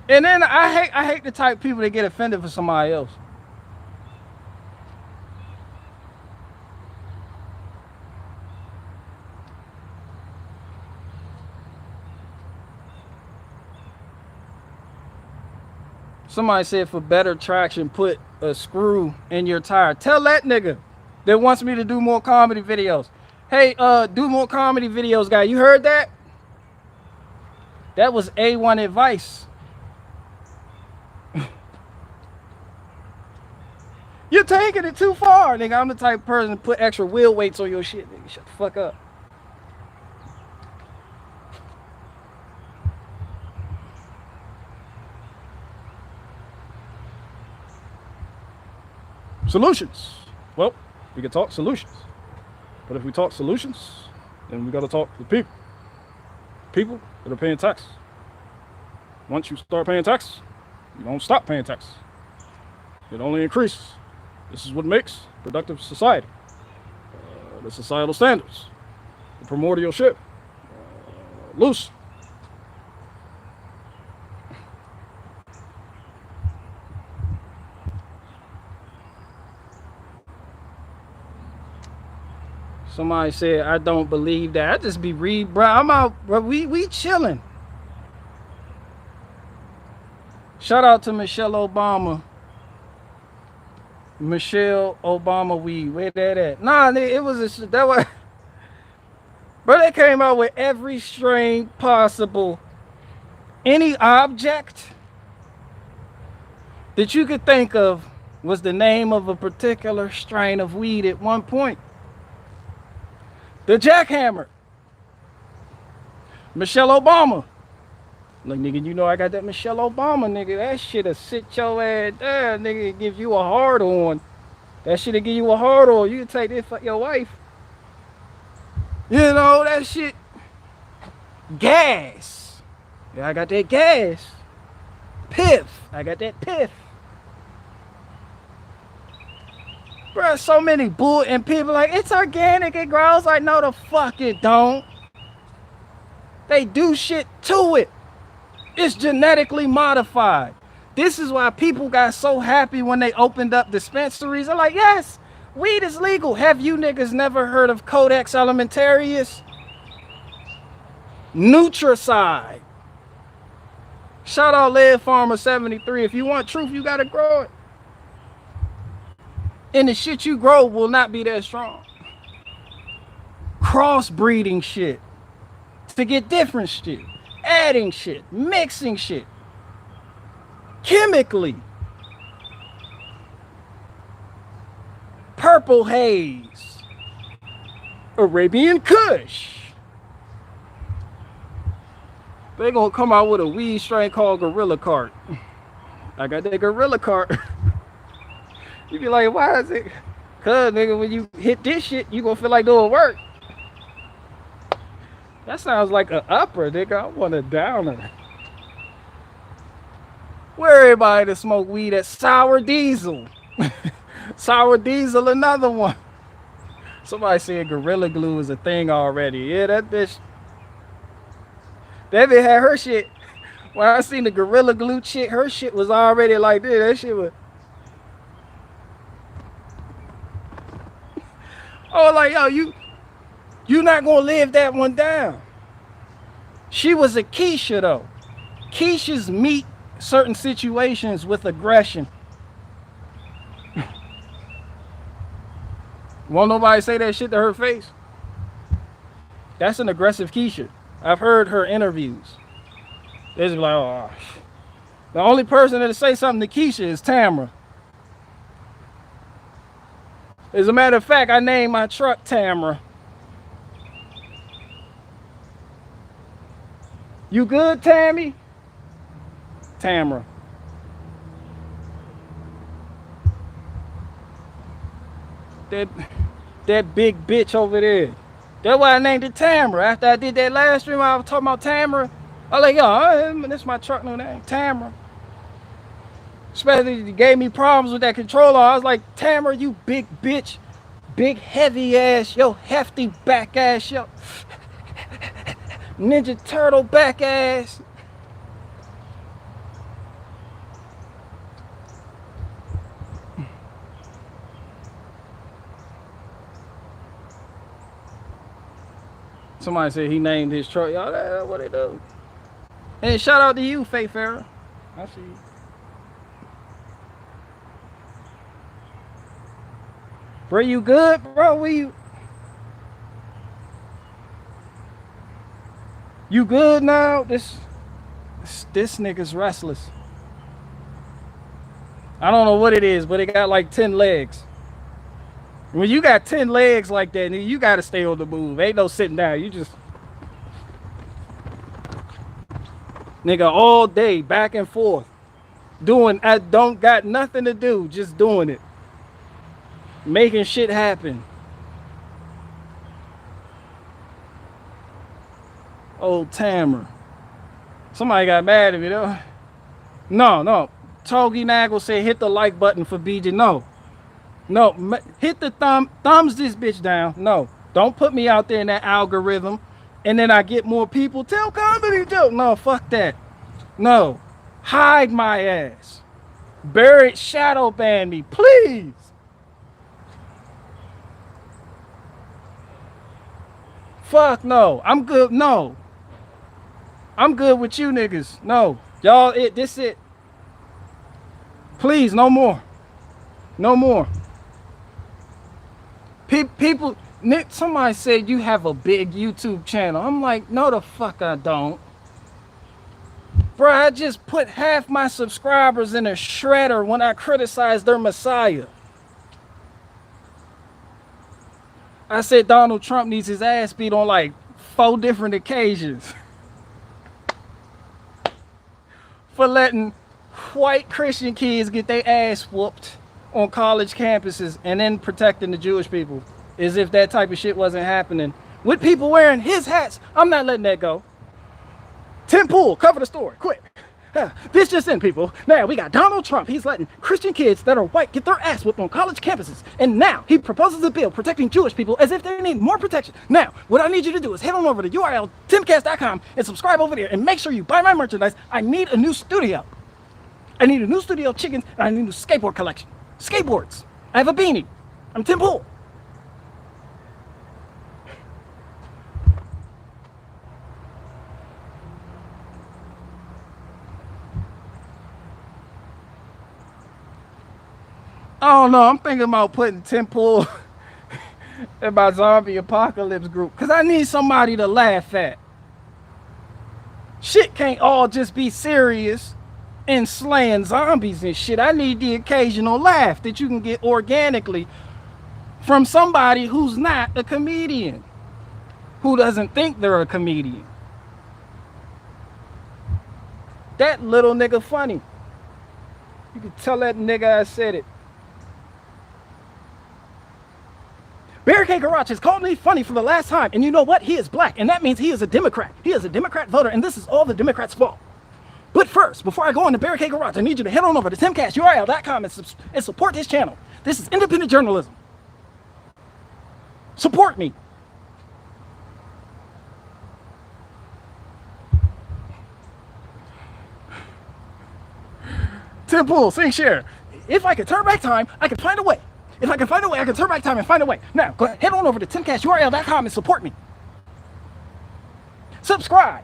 And then I hate the type of people that get offended for somebody else. Somebody said for better traction, put a screw in your tire. Tell that nigga that wants me to do more comedy videos. Hey, do more comedy videos, guy. You heard that? That was A1 advice. You're taking it too far, nigga. I'm the type of person to put extra wheel weights on your shit, nigga. Shut the fuck up. Solutions. Well, we can talk solutions. But if we talk solutions, then we got to talk to people. People that are paying taxes. Once you start paying taxes, you don't stop paying taxes. It only increases. This is what makes productive society. The societal standards, the primordial ship, loose. Somebody said, I don't believe that. I just be reading, bro. I'm out, bro. We chilling. Shout out to Michelle Obama. Michelle Obama weed. Where that at? Nah, it was a, that was, bro, they came out with every strain possible. Any object that you could think of was the name of a particular strain of weed at one point. The jackhammer. Michelle Obama. Look, nigga, you know I got that Michelle Obama, nigga. That shit'll sit your ass there, nigga. Give you a hard on. That shit'll give you a hard on. You can take this for your wife. You know, that shit. Gas. Yeah, I got that gas. Piff. I got that piff. Bro, so many bull and people like, it's organic, it grows. Like, no, the fuck it don't. They do shit to it. It's genetically modified. This is why people got so happy when they opened up dispensaries. They're like, yes, weed is legal. Have you niggas never heard of Codex Alimentarius? Nutricide. Shout out Lead Farmer 73. If you want truth, you gotta grow it. And the shit you grow will not be that strong. Crossbreeding shit. To get different shit. Adding shit. Mixing shit. Chemically. Purple haze. Arabian Kush. They gonna come out with a weed strain called Gorilla Cart. I got that Gorilla Cart. You be like, why is it? Cause nigga, when you hit this shit, you gonna feel like doing work. That sounds like an upper, nigga. I want a downer. Where everybody to smoke weed at Sour Diesel. Sour Diesel, another one. Somebody said Gorilla Glue is a thing already. Yeah, that bitch. That bitch had her shit. When I seen the Gorilla Glue chick, her shit was already like this. That shit was. Oh, like, yo, you not gonna live that one down. She was a Keisha, though. Keishas meet certain situations with aggression. Won't nobody say that shit to her face? That's an aggressive Keisha. I've heard her interviews. They're just like, oh. The only person that'll say something to Keisha is Tamara. As a matter of fact, I named my truck Tamara. You good, Tammy? Tamara. That big bitch over there. That's why I named it Tamara. After I did that last stream, I was talking about Tamara. I was like, yo, that's my truck new name, Tamara. Especially you gave me problems with that controller. I was like, Tamara, you big bitch, big heavy ass, yo, hefty back ass, yo, Ninja Turtle back ass. Somebody said he named his truck. Y'all, that's what they do. And shout out to you, Faith Farrah. I see you. Bro, you good, bro? You good now? This nigga's restless. I don't know what it is, but it got like 10 legs. When you got 10 legs like that, you gotta stay on the move. Ain't no sitting down. You just nigga all day back and forth. I don't got nothing to do, just doing it. Making shit happen. Old Tamara. Somebody got mad at me though. No. Togi Nagel said hit the like button for BJ. No, hit the thumbs this bitch down. No, don't put me out there in that algorithm and then I get more people. Tell comedy joke. No, fuck that. No, hide my ass. Bury it, shadow ban me, please. Fuck no, I'm good. No, I'm good with you niggas. No, y'all, this it. Please, no more. No more. People, somebody said you have a big YouTube channel. I'm like, no the fuck I don't. Bro, I just put half my subscribers in a shredder when I criticized their Messiah. I said Donald Trump needs his ass beat on like 4 different occasions for letting white Christian kids get their ass whooped on college campuses and then protecting the Jewish people as if that type of shit wasn't happening with people wearing his hats. I'm not letting that go. Tim Pool, cover the story, quick. This just in, people. Now we got Donald Trump. He's letting Christian kids that are white get their ass whipped on college campuses. And now he proposes a bill protecting Jewish people as if they need more protection. Now, what I need you to do is head on over to URL timcast.com and subscribe over there and make sure you buy my merchandise. I need a new studio. I need a new studio of chickens and I need a new skateboard collection. Skateboards. I have a beanie. I'm Tim Pool. I don't know. I'm thinking about putting Tim Pool in my zombie apocalypse group because I need somebody to laugh at. Shit can't all just be serious and slaying zombies and shit. I need the occasional laugh that you can get organically from somebody who's not a comedian, who doesn't think they're a comedian. That little nigga funny. You can tell that nigga I said it. Barricade Garage has called me funny for the last time, and you know what? He is black, and that means he is a Democrat. He is a Democrat voter, and this is all the Democrats' fault. But first, before I go into Barricade Garage, I need you to head on over to timcasturl.com and support this channel. This is independent journalism. Support me. Tim Pool, sing share. If I could turn back time, I could find a way. If I can find a way, I can turn back time and find a way. Now, go ahead, head on over to timcasturl.com and support me. Subscribe.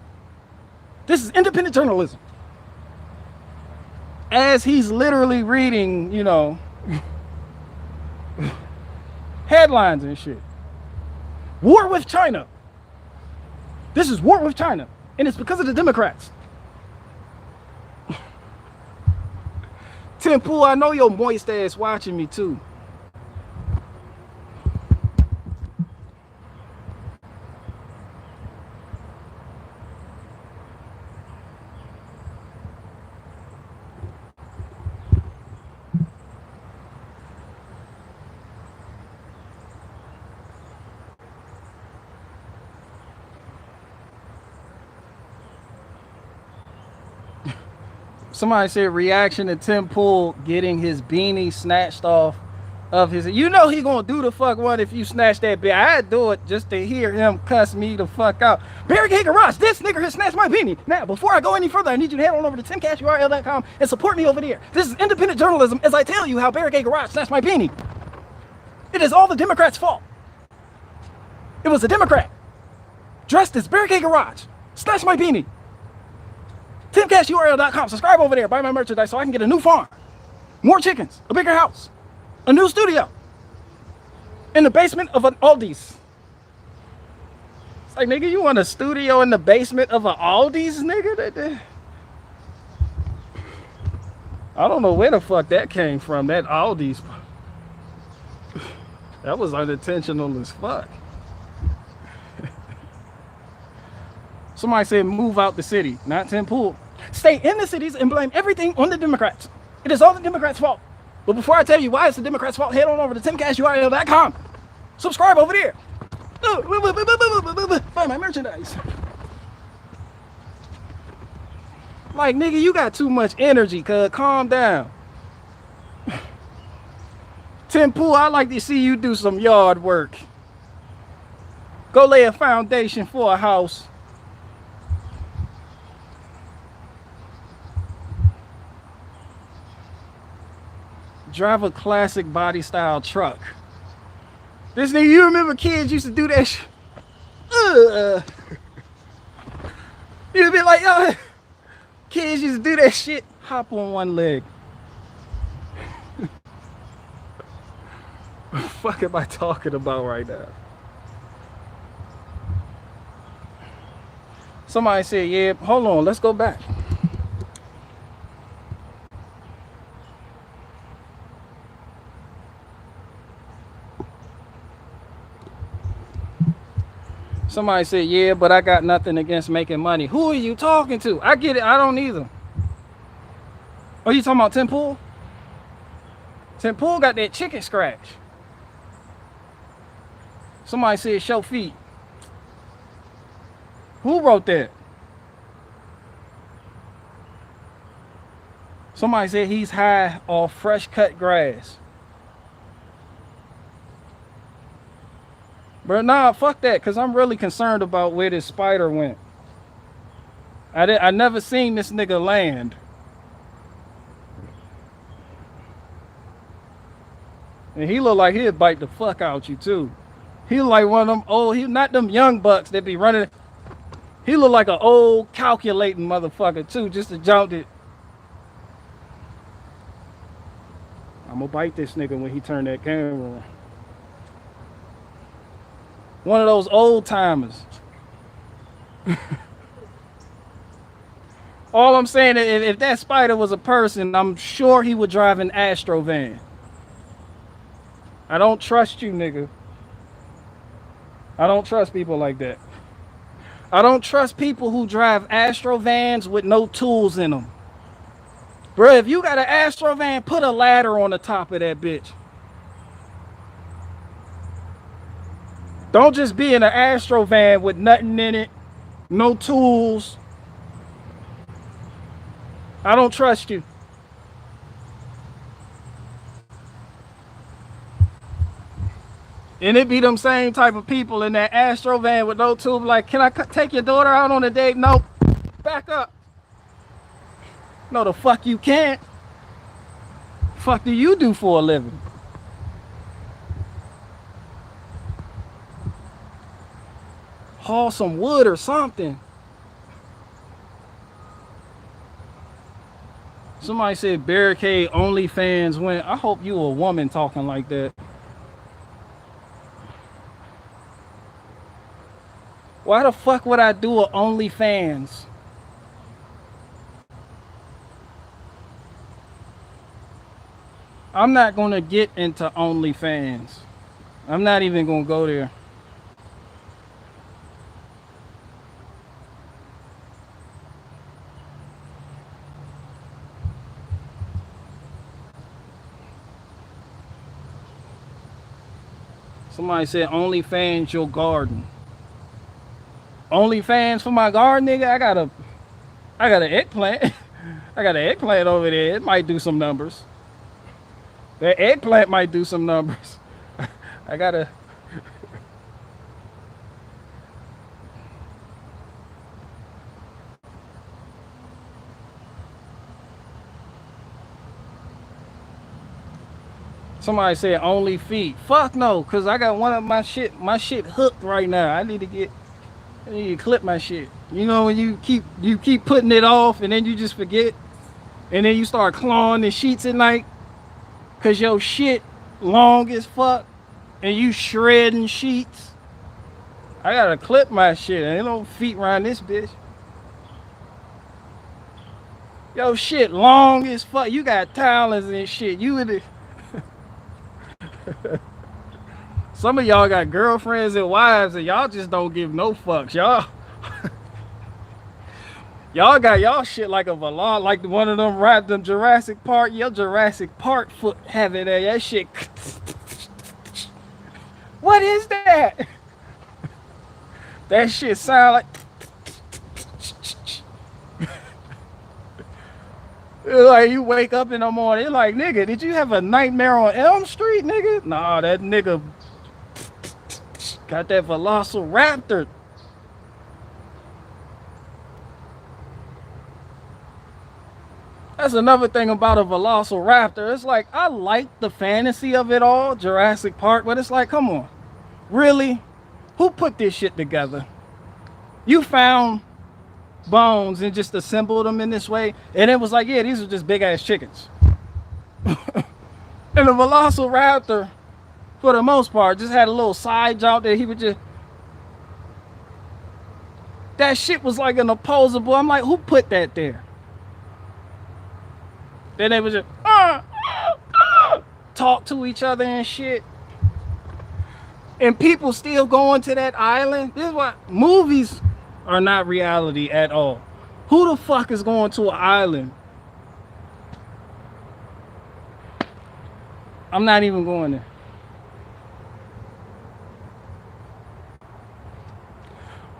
This is independent journalism. As he's literally reading, you know, headlines and shit. War with China. This is war with China. And it's because of the Democrats. Tim Pool, I know your moist ass watching me too. Somebody said reaction to Tim Pool getting his beanie snatched off of his. You know he gonna do the fuck one if you snatch that beanie. I'd do it just to hear him cuss me the fuck out. Barricade Garage, this nigger has snatched my beanie. Now, before I go any further, I need you to head on over to timcasturl.com and support me over there. This is independent journalism as I tell you how Barricade Garage snatched my beanie. It is all the Democrats' fault. It was a Democrat dressed as Barricade Garage snatched my beanie. timcasturl.com. Subscribe over there. Buy my merchandise so I can get a new farm, more chickens, a bigger house, a new studio in the basement of an Aldi's. It's like, nigga, you want a studio in the basement of an Aldi's, nigga? I don't know where the fuck that came from, that Aldi's. That was unintentional as fuck. Somebody said move out the city, not Tim Pool. Stay in the cities and blame everything on the Democrats. It is all the Democrats' fault. But before I tell you why it's the Democrats' fault, head on over to timcasturl.com. Subscribe over there. Buy my merchandise. Like, nigga, you got too much energy, cuz. Calm down. Tim Pool, I'd like to see you do some yard work. Go lay a foundation for a house. Drive a classic body style truck. This nigga, you remember kids used to do that shit? You'd be like, yo, kids used to do that shit. Hop on one leg. What the fuck am I talking about right now? Somebody said, yeah, hold on, let's go back. Somebody said, yeah, but I got nothing against making money. Who are you talking to? I get it. I don't either. Oh, you talking about Tim Pool? Tim Pool got that chicken scratch. Somebody said, show feet. Who wrote that? Somebody said he's high off fresh cut grass. But nah, fuck that, because I'm really concerned about where this spider went. I never seen this nigga land. And he look like he'd bite the fuck out you too. He look like one of them old, he not them young bucks that be running. He look like an old calculating motherfucker too, just to jump it. I'm gonna bite this nigga when he turn that camera on. One of those old timers. All I'm saying is if that spider was a person, I'm sure he would drive an Astro van. I don't trust you, nigga. I don't trust people like that. I don't trust people who drive Astro vans with no tools in them. Bro, if you got an Astro van, put a ladder on the top of that bitch. Don't just be in an Astro van with nothing in it, no tools. I don't trust you. And it be them same type of people in that Astro van with no tools. Like, can I take your daughter out on a date? Nope. Back up. No, the fuck you can't. Fuck do you do for a living? Haul some wood or something. Somebody said barricade OnlyFans went. I hope you a woman talking like that. Why the fuck would I do a OnlyFans? I'm not gonna get into OnlyFans. I'm not even gonna go there. Somebody said OnlyFans your garden. OnlyFans for my garden, nigga. I got an eggplant. I got an eggplant over there. It might do some numbers. That eggplant might do some numbers. I gotta. Somebody said only feet. Fuck no, cause I got one of my shit hooked right now. I need to clip my shit. You know when you keep putting it off and then you just forget, and then you start clawing the sheets at night, cause your shit long as fuck, and you shredding sheets. I gotta clip my shit. Ain't no feet around this bitch. Yo shit long as fuck. You got talents and shit. You would. Some of y'all got girlfriends and wives and y'all just don't give no fucks. Y'all got y'all shit like a Velar, like one of them right them Jurassic Park. Your Jurassic Park foot having that shit. What is that? That shit sound like. Like you wake up in the morning, it's like, nigga, did you have a nightmare on Elm Street, nigga? Nah, that nigga got that Velociraptor. That's another thing about a Velociraptor. It's like, I like the fantasy of it all, Jurassic Park, but it's like, come on. Really? Who put this shit together? You found bones and just assembled them in this way, and it was like, yeah, these are just big ass chickens. And the Velociraptor, for the most part, just had a little side jump that he would just. That shit was like an opposable. I'm like, who put that there? Then they would just talk to each other and shit. And people still going to that island. This is why movies are not reality at all. Who the fuck is going to an island? I'm not even going there.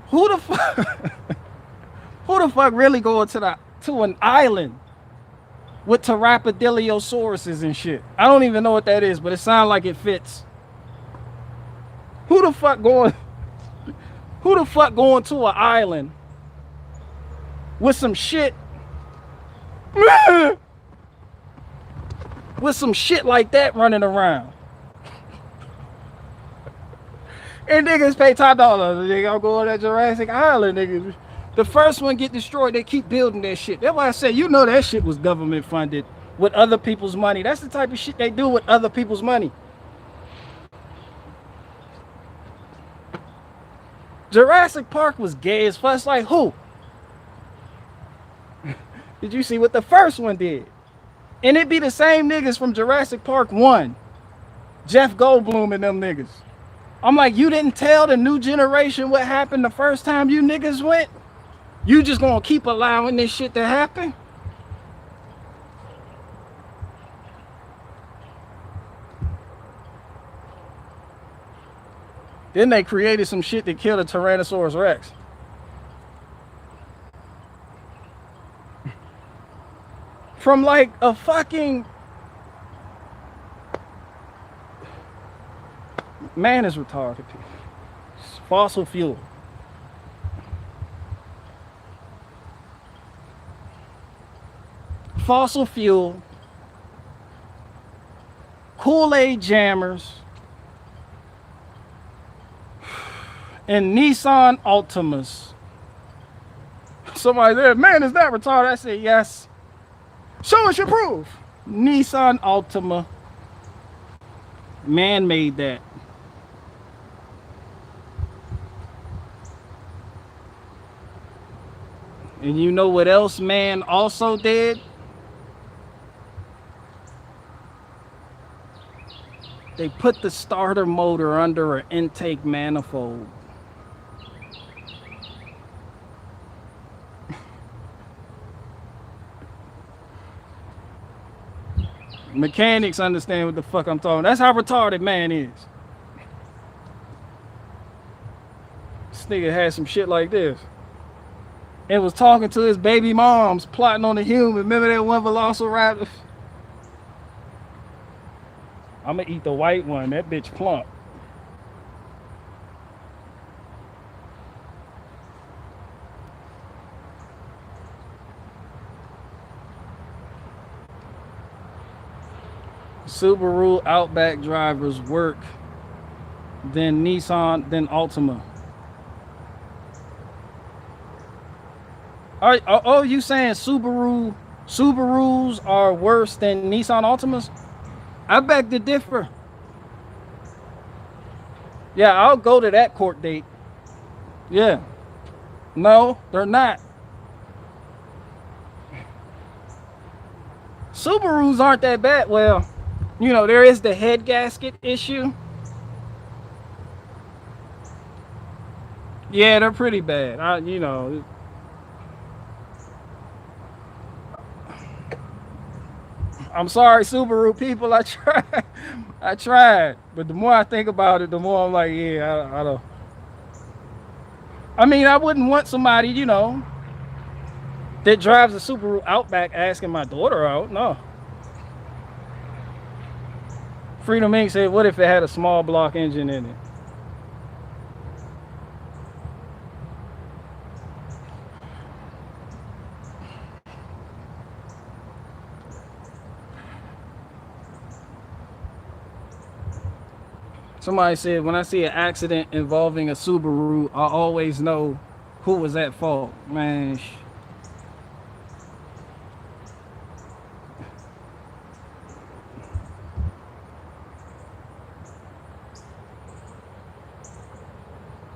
Who the fuck? Who the fuck really going to an island with Pteropodilosauruses and shit? I don't even know what that is, but it sounds like it fits. Who the fuck going? Who the fuck going to an island with some shit? With some shit like that running around. And niggas pay $10. They gonna go on that Jurassic Island, niggas. The first one get destroyed, they keep building that shit. That's why I say, you know that shit was government funded with other people's money. That's the type of shit they do with other people's money. Jurassic Park was gay as fuck. It's like, who? Did you see what the first one did? And it be the same niggas from Jurassic Park 1. Jeff Goldblum and them niggas. I'm like, you didn't tell the new generation what happened the first time you niggas went? You just gonna keep allowing this shit to happen? Then they created some shit that killed a Tyrannosaurus Rex. From like a fucking... Man is retarded. It's fossil fuel. Fossil fuel. Kool-Aid jammers. And Nissan Altimas. Somebody said, man, is that retarded? I said, yes. Show us your proof. Nissan Altima. Man made that. And you know what else man also did? They put the starter motor under an intake manifold. Mechanics understand what the fuck I'm talking. That's how retarded man is. This nigga had some shit like this. And was talking to his baby moms, plotting on the human. Remember that one Velociraptor? I'm gonna eat the white one. That bitch plump. Subaru Outback drivers work than Nissan, than Altima. Oh, you saying Subarus are worse than Nissan Altimas? I beg to differ. Yeah, I'll go to that court date. Yeah. No, they're not. Subarus aren't that bad. Well, you know, there is the head gasket issue. Yeah, they're pretty bad. You know. I'm sorry, Subaru people. I tried. But the more I think about it, the more I'm like, yeah, I don't. I mean, I wouldn't want somebody, you know, that drives a Subaru Outback asking my daughter out. No. Freedom Inc. said, what if it had a small block engine in it? Somebody said, when I see an accident involving a Subaru, I always know who was at fault. Man,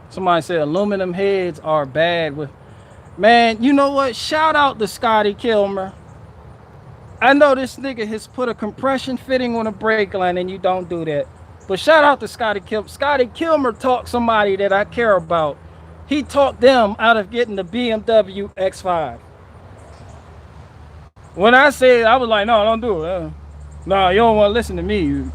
somebody said aluminum heads are bad with... Man, you know what? Shout out to Scotty Kilmer. I know this nigga has put a compression fitting on a brake line and you don't do that. But shout out to Scotty Kilmer. Scotty Kilmer talked somebody that I care about. He talked them out of getting the BMW X5. When I said, I was like, no, don't do it. No, you don't want to listen to me.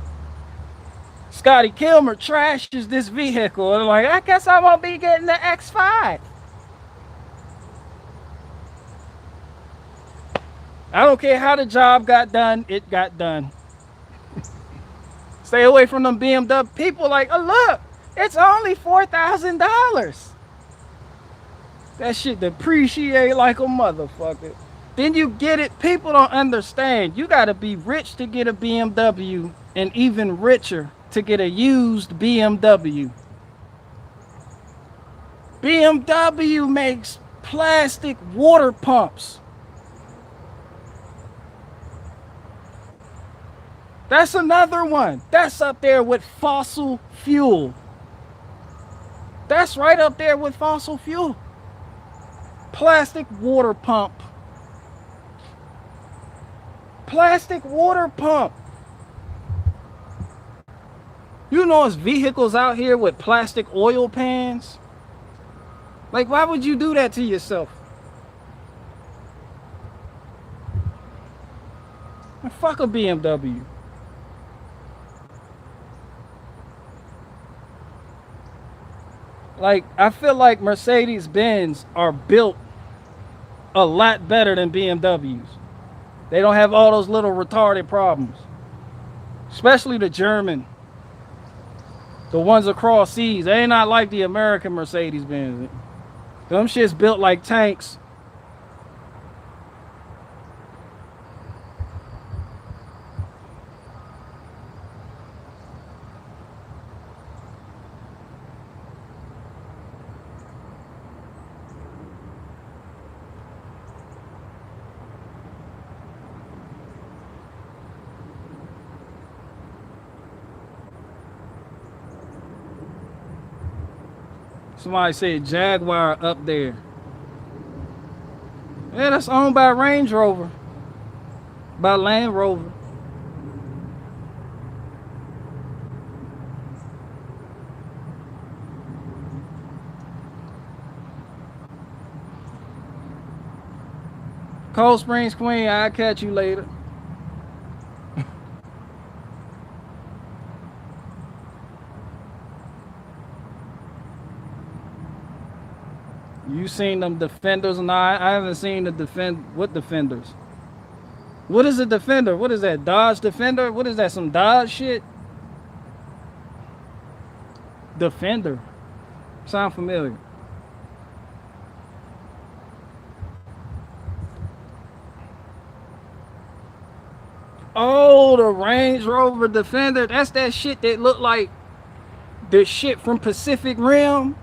Scotty Kilmer trashes this vehicle. And I'm like, I guess I won't be getting the X5. I don't care how the job got done, it got done. Stay away from them BMW. People like, oh, look, it's only $4,000. That shit depreciate like a motherfucker. Then you get it. People don't understand. You got to be rich to get a BMW and even richer to get a used BMW. BMW makes plastic water pumps. That's another one. That's up there with fossil fuel. That's right up there with fossil fuel. Plastic water pump. Plastic water pump. You know there's vehicles out here with plastic oil pans? Like, why would you do that to yourself? And fuck a BMW. Like, I feel like Mercedes-Benz are built a lot better than BMWs. They don't have all those little retarded problems. Especially the German. The ones across seas. They ain't not like the American Mercedes-Benz. Them shit's built like tanks. Somebody said Jaguar up there. Yeah, that's owned by Range Rover. By Land Rover. Cold Springs Queen, I'll catch you later. You seen them Defenders? No, I haven't seen the what Defenders? What is a Defender? What is that? Dodge Defender? What is that? Some Dodge shit? Defender. Sound familiar? Oh, the Range Rover Defender. That's that shit that look like the shit from Pacific Rim.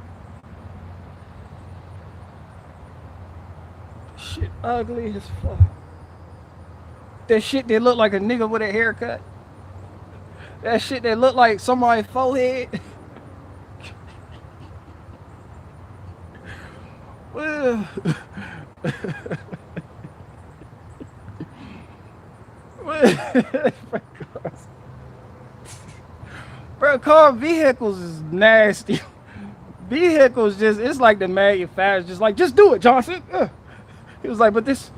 Shit ugly as fuck. That shit that look like a nigga with a haircut. That shit that look like somebody's forehead. Well, bro, car vehicles is nasty. Vehicles just, it's like the manufacturer just like, just do it, Johnson. He was like, but this,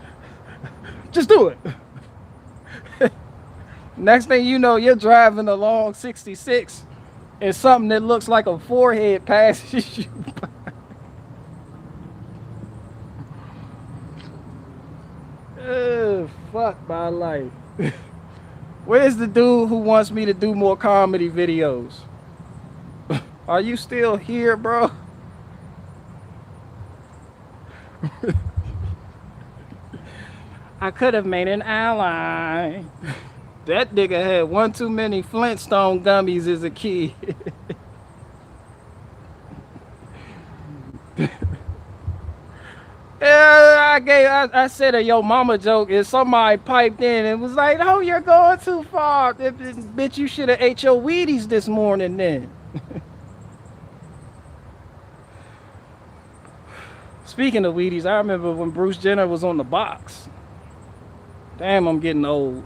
just do it. Next thing you know, you're driving along 66 and something that looks like a forehead passes you by. Fuck my life. Where's the dude who wants me to do more comedy videos? Are you still here, bro? I could have made an ally. That nigga had one too many Flintstone gummies as a kid. Yeah, I said a yo mama joke and somebody piped in and was like, oh, you're going too far. Bitch, you should have ate your Wheaties this morning then. Speaking of Wheaties, I remember when Bruce Jenner was on the box. Damn, I'm getting old.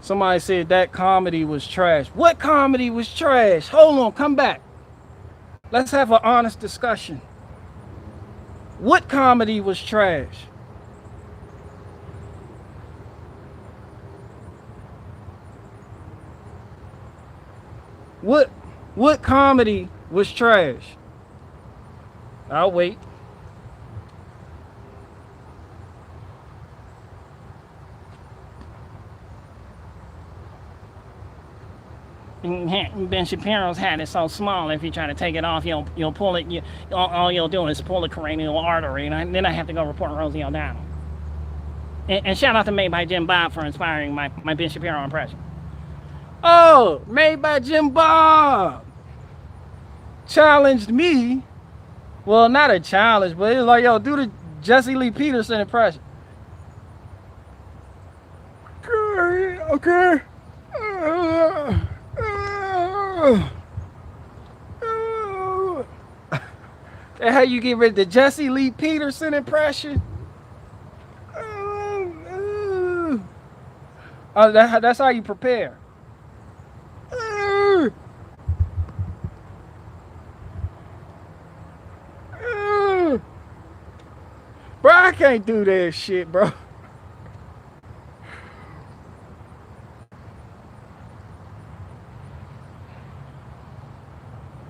Somebody said that comedy was trash. What comedy was trash? Hold on, come back. Let's have an honest discussion. What comedy was trash? What comedy was trash? I'll wait. Ben Shapiro's hat is so small. If you try to take it off, you'll pull it. All you'll do is pull the cranial artery, and then I have to go report Rosie O'Donnell. And shout out to Made by Jim Bob for inspiring my Ben Shapiro impression. Oh, Made by Jim Bob challenged me. Well, not a challenge, but it's like, yo, do the Jesse Lee Peterson impression. Okay. That's how you get rid of the Jesse Lee Peterson impression. That's how you prepare. Bro, I can't do that shit, bro.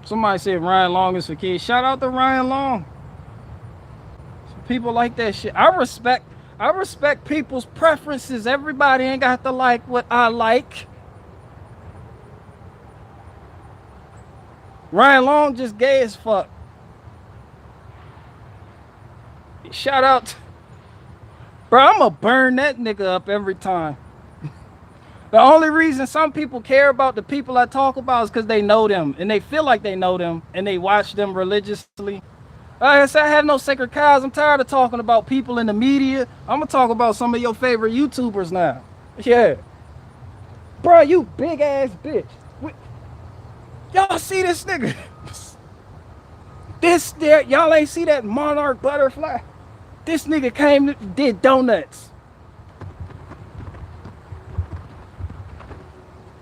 Somebody said Ryan Long is for kids. Shout out to Ryan Long. People like that shit. I respect people's preferences. Everybody ain't got to like what I like. Ryan Long just gay as fuck. Shout out. Bro, I'ma burn that nigga up every time. The only reason some people care about the people I talk about is because they know them and they feel like they know them and they watch them religiously. Like I said, I have no sacred cows. I'm tired of talking about people in the media. I'm gonna talk about some of your favorite YouTubers now. Yeah. Bro, you big ass bitch. Y'all see this nigga? This there, y'all ain't see that monarch butterfly? This nigga came, did donuts.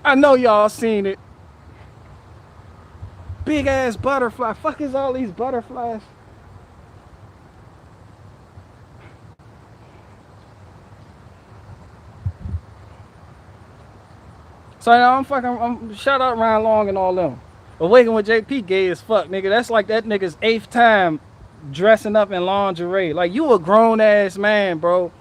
I know y'all seen it. Big ass butterfly. Fuck is all these butterflies? So I'm shout out Ryan Long and all them. Awaken with JP gay as fuck, nigga. That's like that nigga's 8th time dressing up in lingerie. Like, you a grown ass man, bro.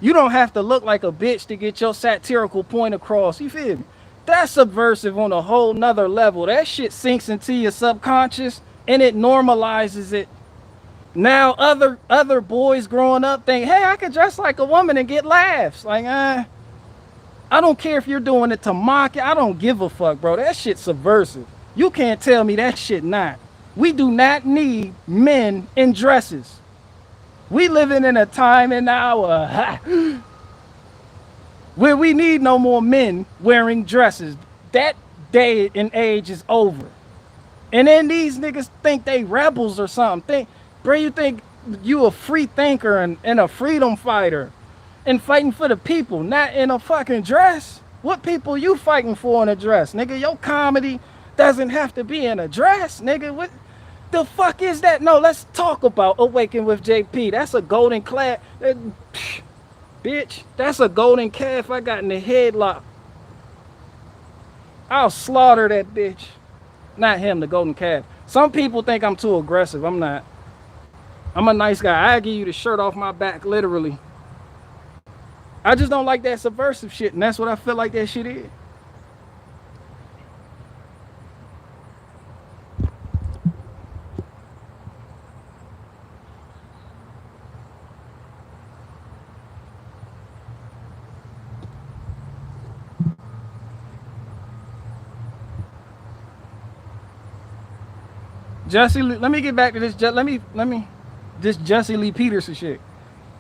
You don't have to look like a bitch to get your satirical point across. You feel me? That's subversive on a whole nother level. That shit sinks into your subconscious and it normalizes it. Now other boys growing up think, hey, I could dress like a woman and get laughs. Like, I don't care if you're doing it to mock it. I don't give a fuck, bro. That shit's subversive. You can't tell me that shit not. We do not need men in dresses. We living in a time and hour where we need no more men wearing dresses. That day and age is over. And then these niggas think they rebels or something. Bro, you think you a free thinker and a freedom fighter and fighting for the people, not in a fucking dress? What people you fighting for in a dress? Nigga, your comedy doesn't have to be in a dress, nigga. What the fuck is that? No, let's talk about Awaken with JP. That's a golden clad. Bitch, that's a golden calf I got in the headlock. I'll slaughter that bitch. Not him, the golden calf. Some people think I'm too aggressive. I'm not. I'm a nice guy. I give you the shirt off my back, literally. I just don't like that subversive shit, and that's what I feel like that shit is. Jesse Lee, let me get back to this. This Jesse Lee Peterson shit.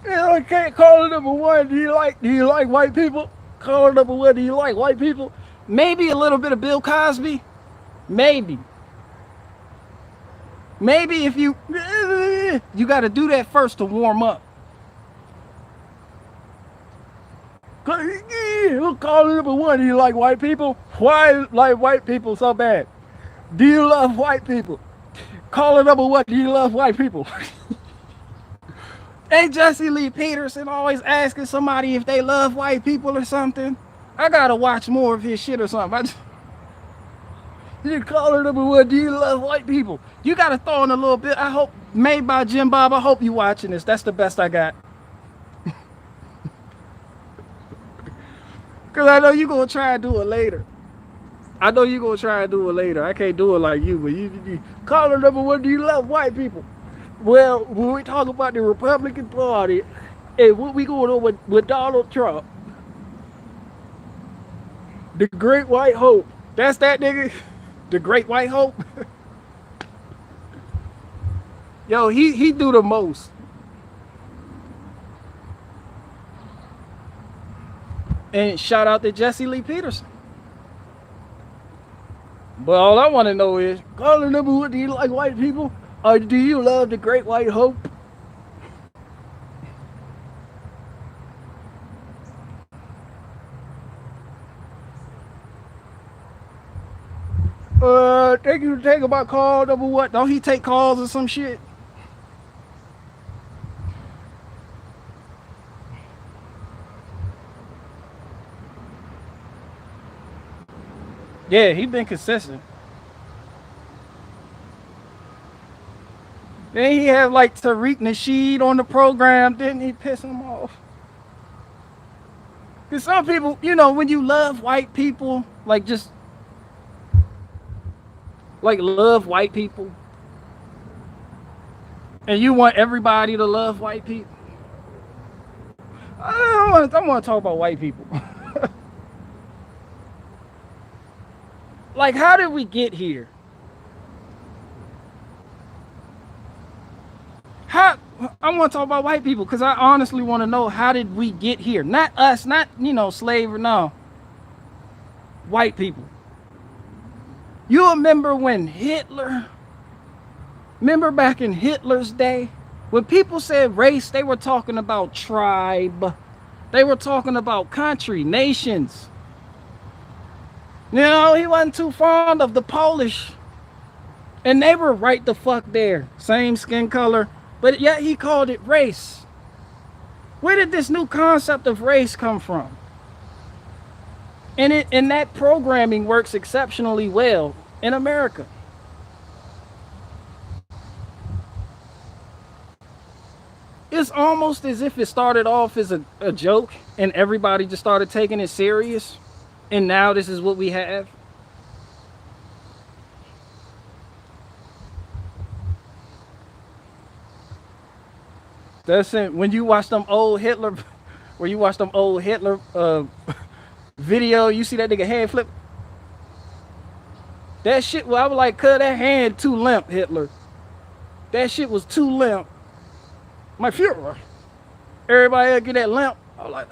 Yeah, I can't call it number one. Do you like white people? Call it number one. Do you like white people? Maybe a little bit of Bill Cosby. Maybe if you got to do that first to warm up. Who called number one? Do you like white people? Why like white people so bad? Do you love white people? Caller number one, do you love white people? Ain't Jesse Lee Peterson always asking somebody if they love white people or something? I gotta watch more of his shit or something. You caller number one, do you love white people? You gotta throw in a little bit. I hope, made by Jim Bob, I hope you watching this. That's the best I got. Cause I know you gonna try and do it later. I know you gonna try and do it later. I can't do it like you, but you caller number one, do you love white people? Well, when we talk about the Republican Party and what we going on with Donald Trump, the Great White Hope, that's that nigga, the Great White Hope. Yo, he do the most. And shout out to Jesse Lee Peterson. But all I want to know is, caller number one, do you like white people? Or do you love the Great White Hope? Thank you for taking my call number one. Don't he take calls or some shit? Yeah, he been consistent. Then he had like Tariq Nasheed on the program. Didn't he piss him off? Because some people, you know, when you love white people, like just like love white people, and you want everybody to love white people. I want to talk about white people. Like, how did we get here? How I want to talk about white people because I honestly want to know, how did we get here? Not us, not, you know, slavery, no. White people. You remember when remember back in Hitler's day? When people said race, they were talking about tribe. They were talking about country, nations. You know, he wasn't too fond of the Polish. And they were right the fuck there. Same skin color. But yet he called it race. Where did this new concept of race come from? And that programming works exceptionally well in America. It's almost as if it started off as a joke and everybody just started taking it serious. And now this is what we have. That's it. When you watch them old Hitler, where you watch them old Hitler video, you see that nigga hand flip. That shit, well, I was like, cut that hand too limp, Hitler. That shit was too limp. My Fuhrer. Everybody else get that limp. I was like,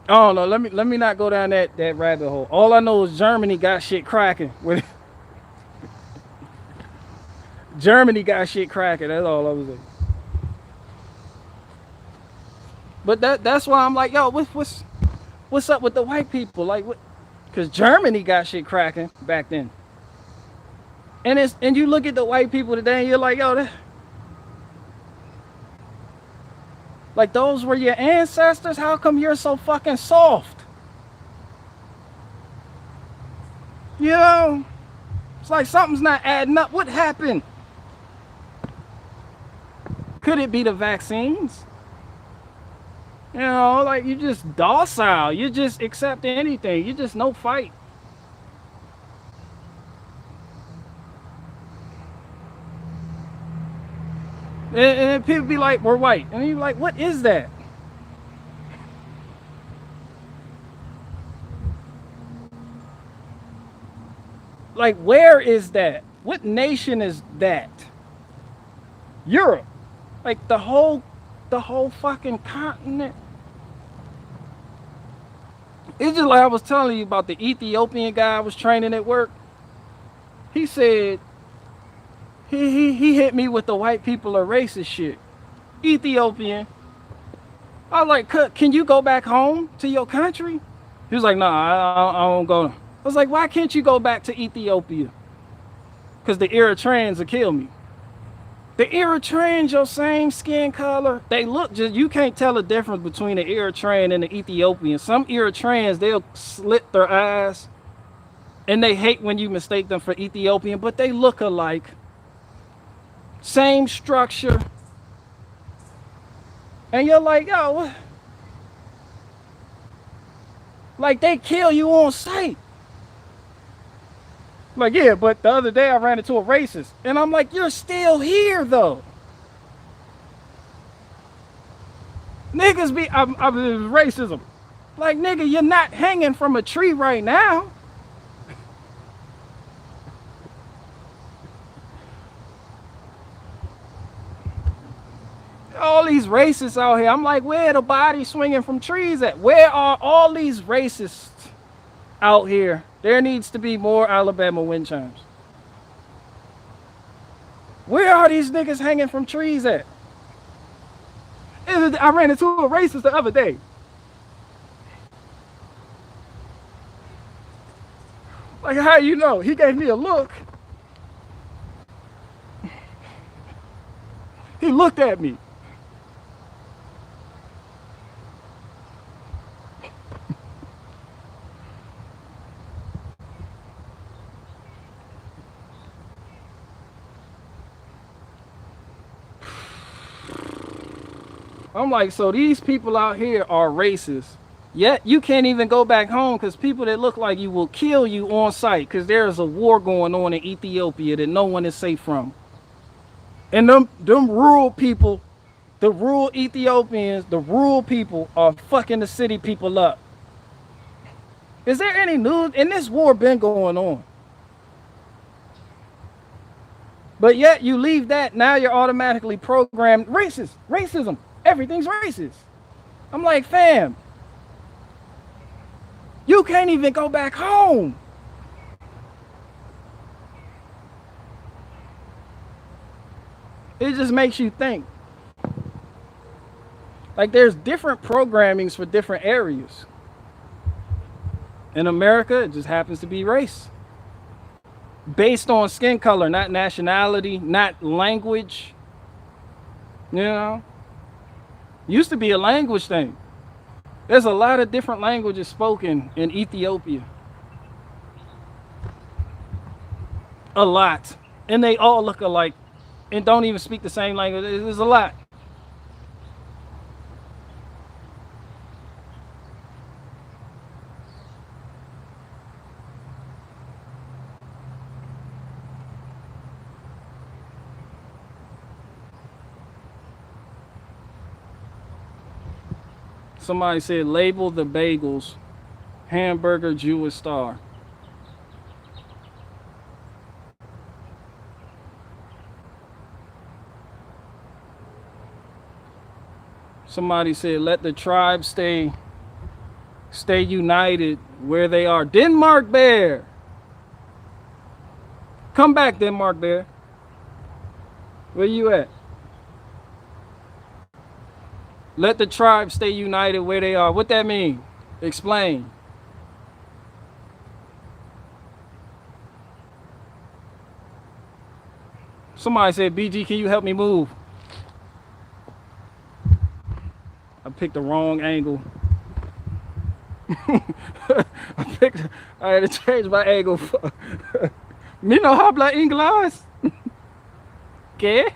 I don't know. Let me not go down that rabbit hole. All I know is Germany got shit cracking. Germany got shit cracking. That's all I was saying. But that's why I'm like, yo, what's up with the white people? Like, what? Because Germany got shit cracking back then. And you look at the white people today, and you're like, yo, like, those were your ancestors? How come you're so fucking soft? You know? It's like something's not adding up. What happened? Could it be the vaccines? You know, like, you just docile. You just accept anything. You just no fight. And people be like, we're white. And you're like, what is that? Like, where is that? What nation is that? Europe. Like, the whole the whole fucking continent. It's just like I was telling you about the Ethiopian guy I was training at work. He said he hit me with the white people are racist shit. Ethiopian. I was like, can you go back home to your country? He was like, nah, I don't go. I was like, why can't you go back to Ethiopia? Because the Eritreans will kill me. The Eritreans, your same skin color, they look just, you can't tell the difference between the Eritrean and the Ethiopian. Some Eritreans, they'll slit their eyes and they hate when you mistake them for Ethiopian, but they look alike. Same structure. And you're like, yo, what? Like they kill you on sight. Like, yeah, but the other day I ran into a racist. And I'm like, you're still here though. Niggas be, I'm racism. Like, nigga, you're not hanging from a tree right now. All these racists out here. I'm like, where are the bodies swinging from trees at? Where are all these racists out here? There needs to be more Alabama wind chimes. Where are these niggas hanging from trees at? I ran into a racist the other day. Like, how you know? He gave me a look. He looked at me. I'm like, so these people out here are racist. Yet you can't even go back home because people that look like you will kill you on sight because there is a war going on in Ethiopia that no one is safe from. And them rural people, the rural Ethiopians, the rural people are fucking the city people up. Is there any news? And this war been going on. But yet you leave that, now you're automatically programmed racist, racism. Everything's racist. I'm like, fam, you can't even go back home. It just makes you think. Like there's different programmings for different areas. In America, it just happens to be race. Based on skin color, not nationality, not language. You know? Used to be a language thing. There's a lot of different languages spoken in Ethiopia. A lot. And they all look alike and don't even speak the same language. There's a lot. Somebody said, label the bagels hamburger Jewish star. Somebody said, let the tribe stay united where they are. Denmark Bear. Come back, Denmark Bear. Where you at? Let the tribe stay united where they are. What that mean? Explain. Somebody said, BG, can you help me move? I picked the wrong angle. I had to change my angle. Me no habla inglés. ¿Qué?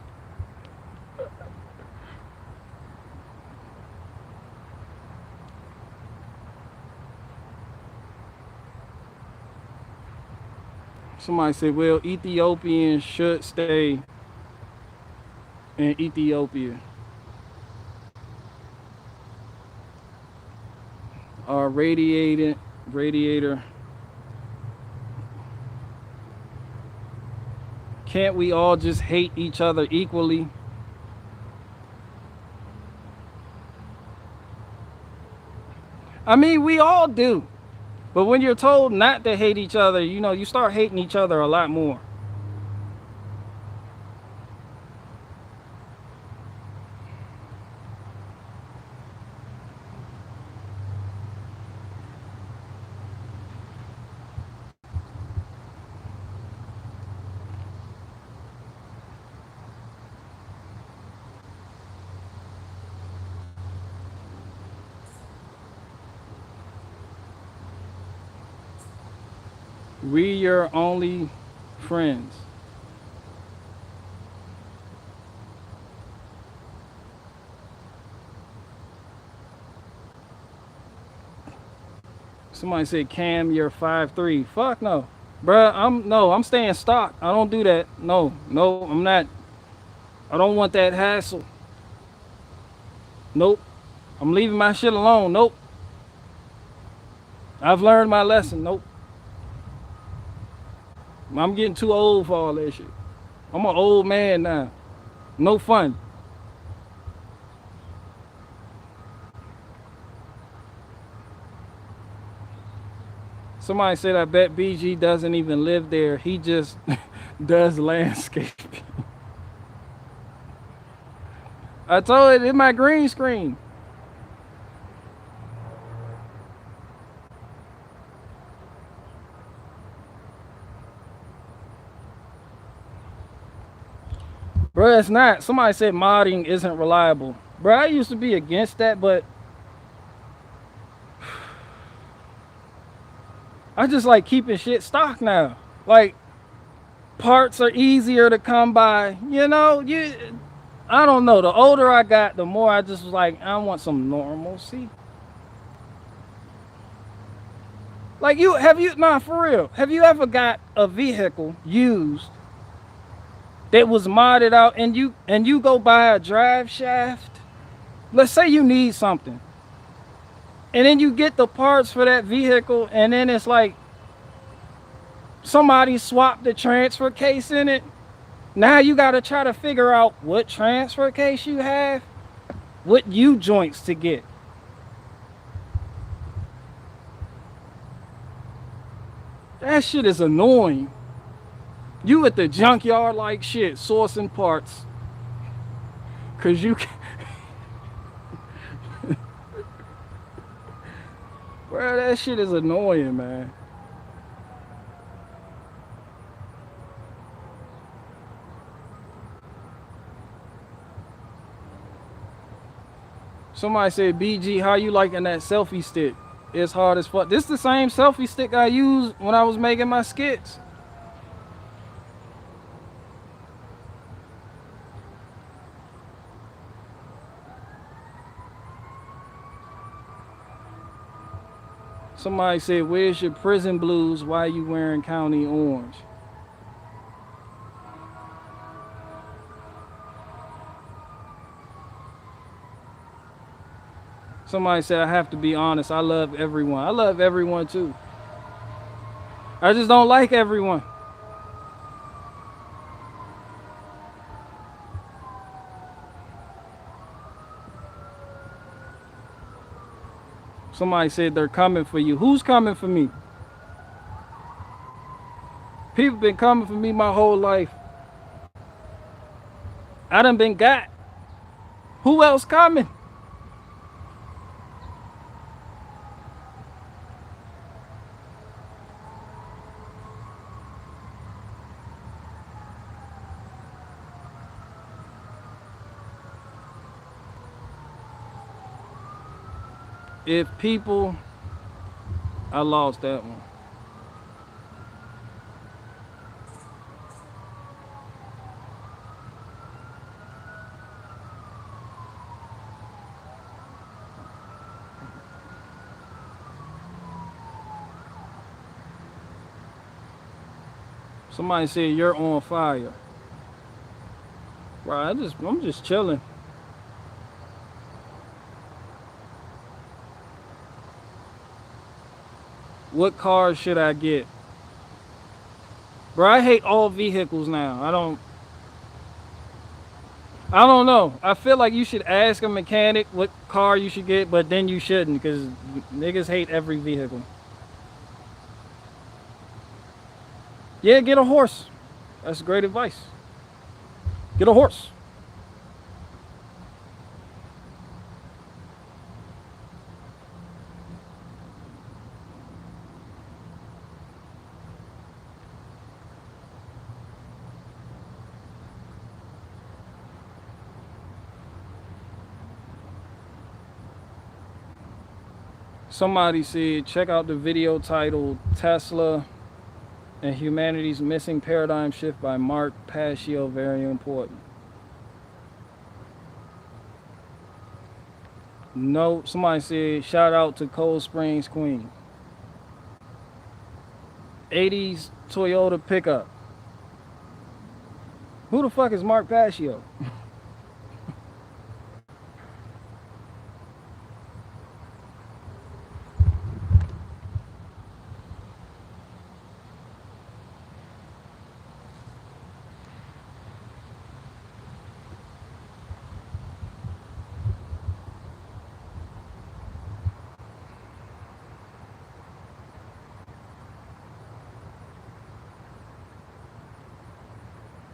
Somebody said, well, Ethiopians should stay in Ethiopia. Our radiator. Can't we all just hate each other equally? I mean, we all do. But when you're told not to hate each other, you know, you start hating each other a lot more. We your only friends. Somebody said, Cam, you're 5'3". Fuck no. Bruh, I'm staying stock. I don't do that. No, no, I'm not. I don't want that hassle. Nope. I'm leaving my shit alone. Nope. I've learned my lesson. Nope. I'm getting too old for all that shit. I'm an old man now. No fun. Somebody said, I bet BG doesn't even live there. He just does landscaping. I told it in my green screen. Bro, it's not. Somebody said modding isn't reliable. Bro, I used to be against that, but I just like keeping shit stock now. Like, parts are easier to come by. You know, I don't know. The older I got, the more I just was like, I want some normalcy. Like, nah, for real. Have you ever got a vehicle used that was modded out and you go buy a drive shaft? Let's say you need something. And then you get the parts for that vehicle and then it's like somebody swapped the transfer case in it. Now you got to try to figure out what transfer case you have, what U joints to get. That shit is annoying. You at the junkyard like shit, sourcing parts. Cause you can bro, that shit is annoying, man. Somebody said, BG, how you liking that selfie stick? It's hard as fuck. This is the same selfie stick I used when I was making my skits. Somebody said, where's your prison blues? Why are you wearing county orange? Somebody said, I have to be honest. I love everyone. I love everyone too. I just don't like everyone. Somebody said they're coming for you. Who's coming for me? People been coming for me my whole life. I done been got. Who else coming? If people, I lost that one. Somebody said you're on fire. Right, I'm just chilling. What cars should I get? Bro, I hate all vehicles now. I don't know. I feel like you should ask a mechanic what car you should get, but then you shouldn't, because niggas hate every vehicle. Yeah, get a horse. That's great advice. Get a horse. Somebody said, check out the video titled Tesla and Humanity's Missing Paradigm Shift by Mark Pascio. Very important. No, somebody said, shout out to Cold Springs Queen. 80s Toyota pickup. Who the fuck is Mark Pascio?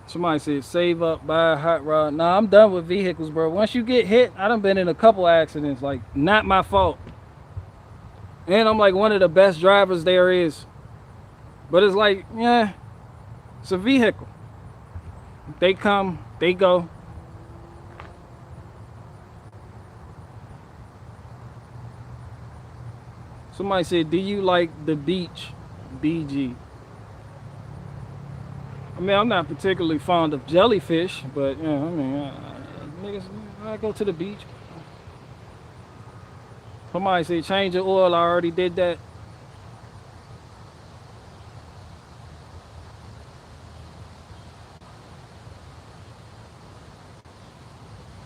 Somebody said, save up, buy a hot rod. Nah, I'm done with vehicles, bro. Once you get hit, I done been in a couple accidents. Like, not my fault. And I'm like one of the best drivers there is. But it's like, yeah, it's a vehicle. They come, they go. Somebody said, do you like the beach? BG. I mean, I'm not particularly fond of jellyfish, but you know, I mean, niggas, I go to the beach. Somebody said, change your oil. I already did that.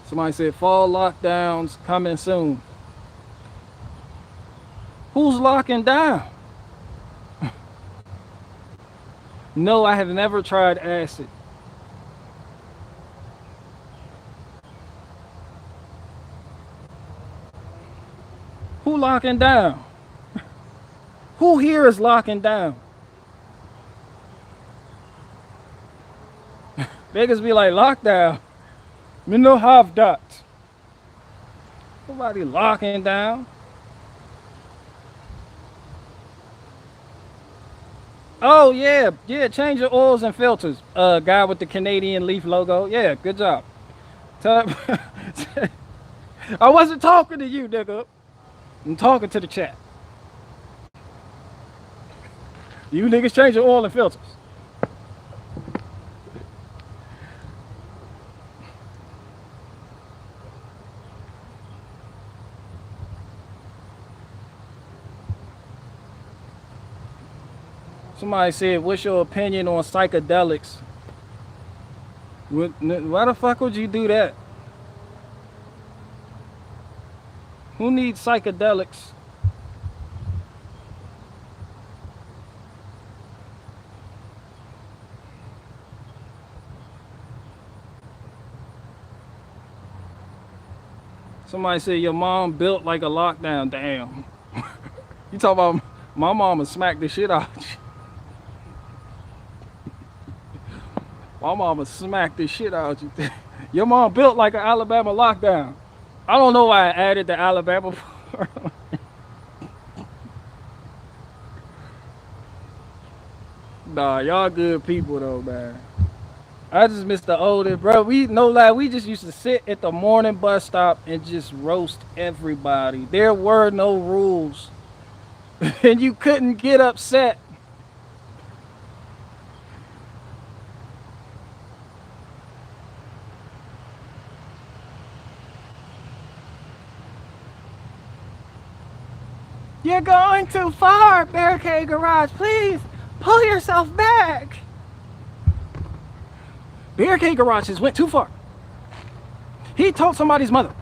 Somebody said, fall lockdowns coming soon. Who's locking down? No, I have never tried acid. Who locking down? Who here is locking down? Niggas be like, lockdown. Me no have that. Nobody locking down. Oh yeah, yeah, change your oils and filters. Guy with the Canadian Leaf logo. Yeah, good job. I wasn't talking to you, nigga. I'm talking to the chat. You niggas change your oil and filters. Somebody said, what's your opinion on psychedelics? Why the fuck would you do that? Who needs psychedelics? Somebody said your mom built like a lockdown. Damn. You talk about my mama smacked the shit out of you. My mama smacked the shit out of you. Your mom built like an Alabama lockdown. I don't know why I added the Alabama part. Nah, y'all good people though, man. I just miss the oldest, bro. We no lie, we just used to sit at the morning bus stop and just roast everybody. There were no rules. And you couldn't get upset. You're going too far, Barricade Garage. Please pull yourself back. Barricade Garage has went too far. He told somebody's mother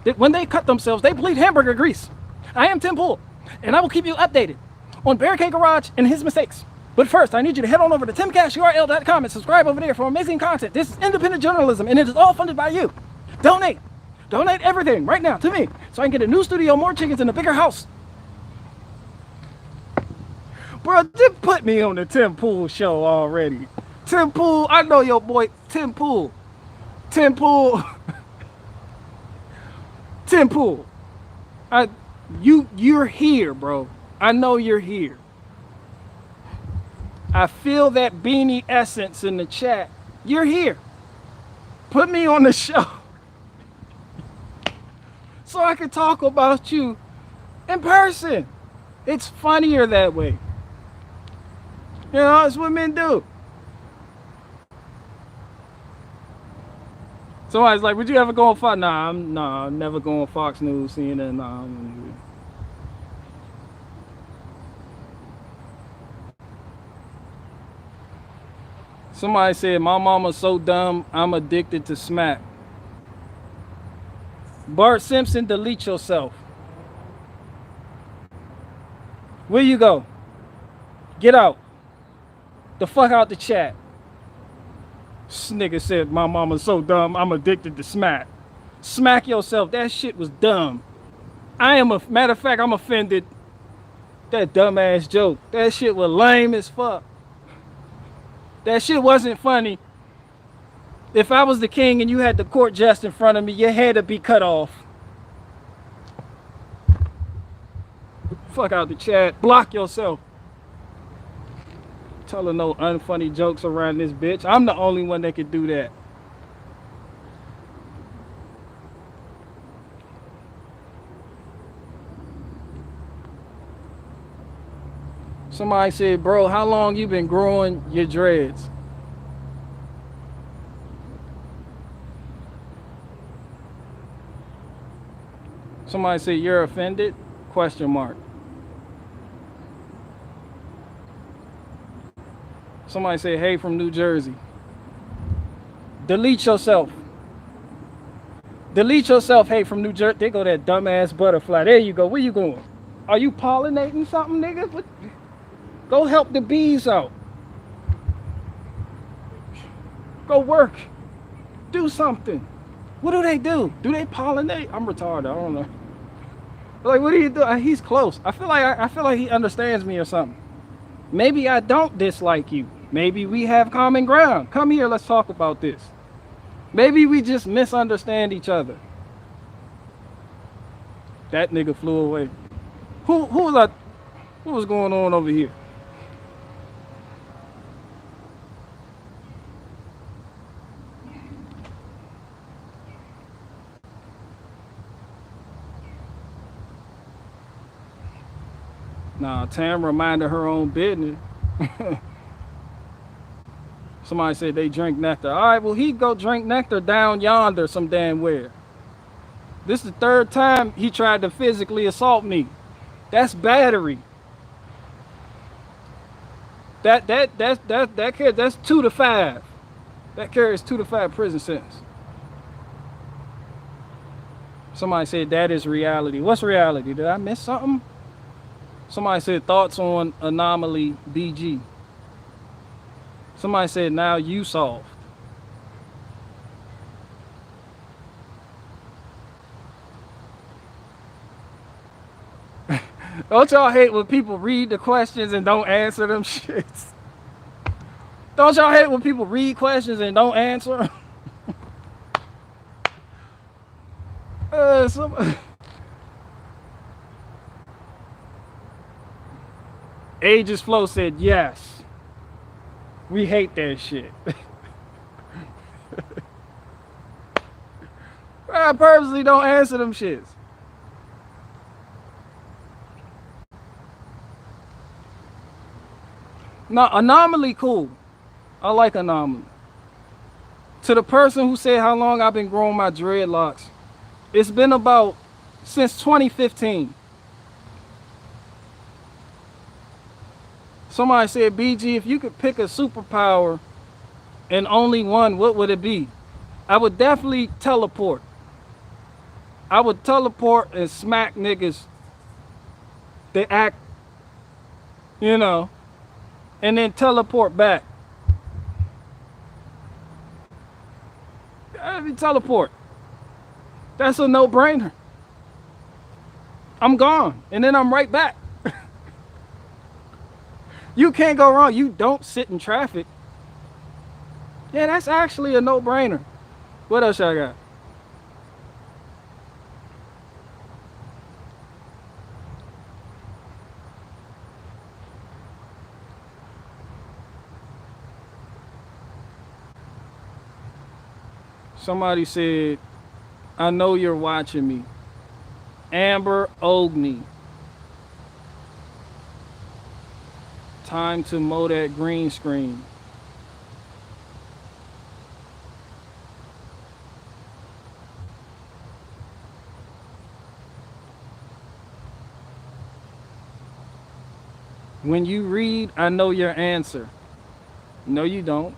that when they cut themselves, they bleed hamburger grease. I am Tim Pool, and I will keep you updated on Barricade Garage and his mistakes. But first, I need you to head on over to timcashurl.com and subscribe over there for amazing content. This is independent journalism, and it is all funded by you. Donate. Donate everything right now to me so I can get a new studio, more chickens, and a bigger house. Bro, just put me on the Tim Pool show already. Tim Pool, I know your boy, Tim Pool. Tim Pool. Tim Pool. You're here, bro. I know you're here. I feel that beanie essence in the chat. You're here. Put me on the show so I can talk about you in person. It's funnier that way. You know, that's what men do. Somebody's like, would you ever go on Fox? Nah, I'm never going on Fox News, CNN. Nah, somebody said, my mama's so dumb, I'm addicted to smack. Bart Simpson, delete yourself. Where you go? Get out. The fuck out the chat. This nigga said, my mama's so dumb, I'm addicted to smack. Smack yourself. That shit was dumb. Matter of fact, I'm offended. That dumbass joke. That shit was lame as fuck. That shit wasn't funny. If I was the king and you had the court jester in front of me, your head would be cut off. Fuck out the chat. Block yourself. Telling no unfunny jokes around this bitch. I'm the only one that could do that. Somebody said, bro, how long you been growing your dreads? Somebody said, you're offended? Question mark. Somebody said, hey, from New Jersey. Delete yourself. Delete yourself, hey, from New Jersey. There go that dumbass butterfly. There you go. Where you going? Are you pollinating something, nigga? What? Go help the bees out. Go work. Do something. What do they do? Do they pollinate? I'm retarded. I don't know. Like, what do you do? He's close. I feel like he understands me or something. Maybe I don't dislike you. Maybe we have common ground. Come here, let's talk about this. Maybe we just misunderstand each other. That nigga flew away. Who was that? What was going on over here? Nah, Tamara minded her own business. Somebody said they drink nectar. All right, well, he go drink nectar down yonder some damn where. This is the third time he tried to physically assault me. That's battery. That's 2 to 5. That carries 2 to 5 prison sentence. Somebody said that is reality. What's reality? Did I miss something? Somebody said thoughts on anomaly BG. Somebody said now you solved. Don't y'all hate when people read the questions and don't answer them shits? Don't y'all hate when people read questions and don't answer them? Aegis Flow said yes. We hate that shit. I purposely don't answer them shits. No, anomaly cool. I like anomaly. To the person who said how long I've been growing my dreadlocks, it's been about since 2015. Somebody said, BG, if you could pick a superpower and only one, what would it be? I would definitely teleport. I would teleport and smack niggas that act, you know, and then teleport back. Teleport. That's a no-brainer. I'm gone, and then I'm right back. You can't go wrong. You don't sit in traffic. Yeah, that's actually a no-brainer. What else I got? Somebody said, I know you're watching me. Amber Ogney. Time to mow that green screen. When you read, I know your answer. No, you don't.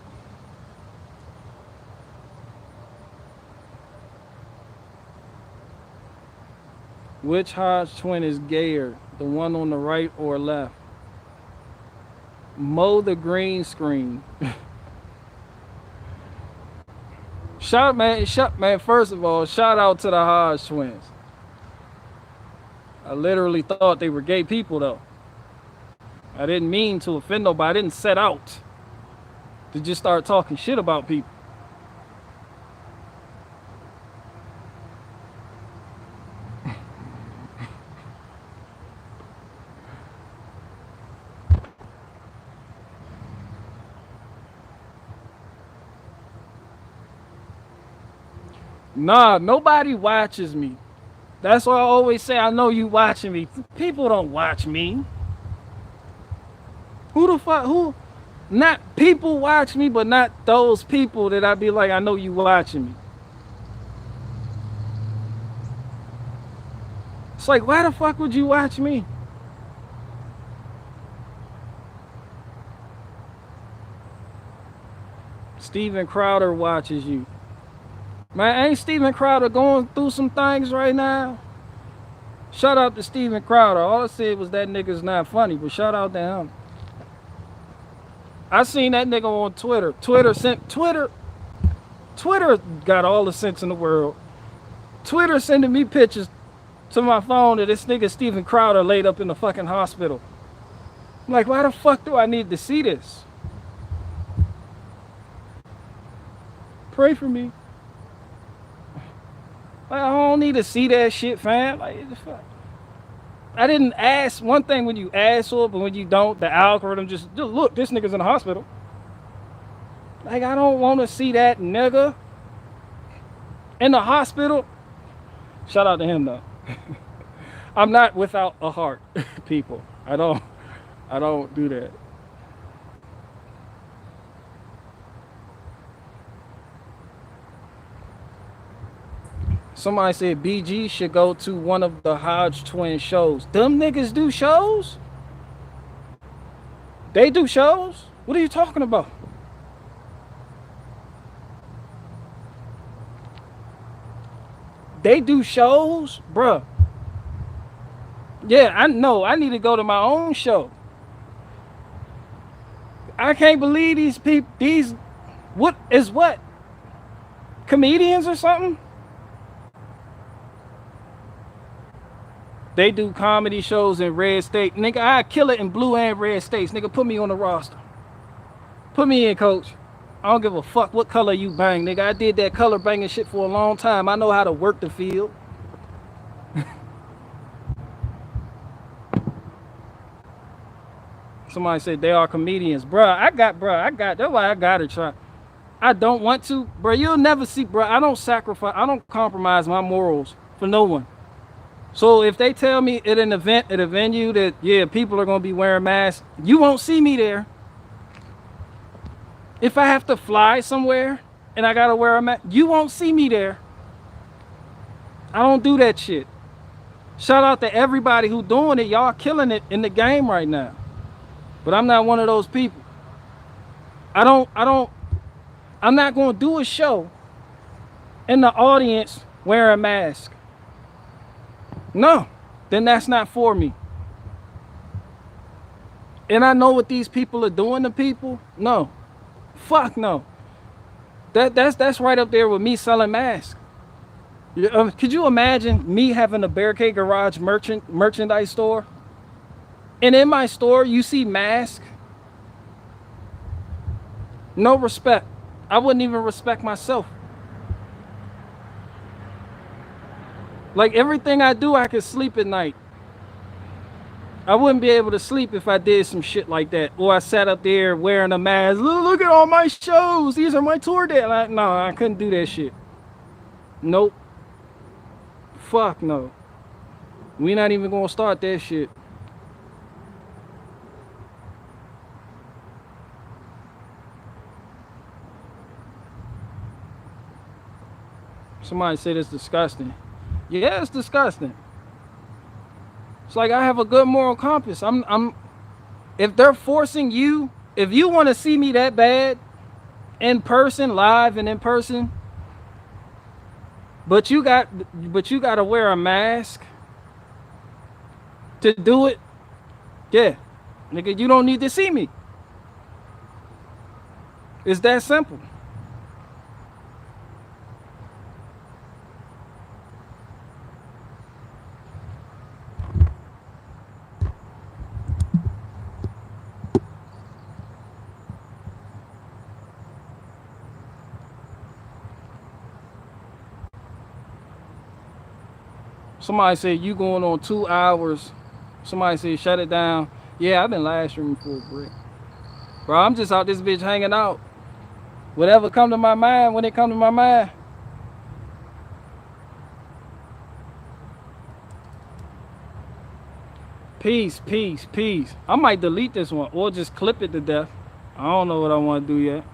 Which Hodge twin is gayer? The one on the right or left? Mow the green screen. Man, first of all, shout out to the Hodge twins. I literally thought they were gay people though. I didn't mean to offend nobody. I didn't set out to just start talking shit about people. Nah, nobody watches me. That's why I always say, I know you watching me. People don't watch me. Who the fuck, who? Not people watch me, but not those people that I be like, I know you watching me. It's like, why the fuck would you watch me? Steven Crowder watches you. Man, ain't Steven Crowder going through some things right now? Shout out to Steven Crowder. All I said was that nigga's not funny, but shout out to him. I seen that nigga on Twitter. Twitter got all the sense in the world. Twitter sending me pictures to my phone of this nigga Steven Crowder laid up in the fucking hospital. I'm like, why the fuck do I need to see this? Pray for me. Like, I don't need to see that shit, fam. Like, I didn't ask. One thing when you ask for it, but when you don't, the algorithm just look, this nigga's in the hospital. Like, I don't want to see that nigga in the hospital. Shout out to him though. I'm not without a heart, people. I don't do that. Somebody said BG should go to one of the Hodge twin shows. Them niggas do shows? They do shows? What are you talking about? They do shows? Bruh. Yeah, I know. I need to go to my own show. I can't believe these people, what? Comedians or something? They do comedy shows in red state. Nigga, I kill it in blue and red states. Nigga, put me on the roster. Put me in, coach. I don't give a fuck what color you bang, nigga. I did that color banging shit for a long time. I know how to work the field. Somebody said they are comedians. That's why I gotta try. I don't want to. Bruh, you'll never see, bruh. I don't compromise my morals for no one. So if they tell me at an event, at a venue that, yeah, people are going to be wearing masks, you won't see me there. If I have to fly somewhere and I got to wear a mask, you won't see me there. I don't do that shit. Shout out to everybody who doing it. Y'all killing it in the game right now. But I'm not one of those people. I'm not going to do a show in the audience wearing a mask. No, then that's not for me. And I know what these people are doing to people. No. Fuck no. That's right up there with me selling masks. Could you imagine me having a Barricade Garage merchandise store? And in my store, you see masks? No respect. I wouldn't even respect myself. Like everything I do, I could sleep at night. I wouldn't be able to sleep if I did some shit like that. Or I sat up there wearing a mask. Look at all my shows. These are my tour dates. No, I couldn't do that shit. Nope. Fuck no. We not even gonna start that shit. Somebody said it's disgusting. Yeah, it's disgusting. It's like I have a good moral compass. If they're forcing you, if you want to see me that bad, in person, live and in person, but you got to wear a mask to do it, yeah, nigga, you don't need to see me. It's that simple. Somebody said you going on 2 hours. Somebody said shut it down. Yeah, I've been live streaming for a break. Bro, I'm just out this bitch hanging out. Whatever come to my mind when it come to my mind. Peace, peace, peace. I might delete this one or just clip it to death. I don't know what I want to do yet.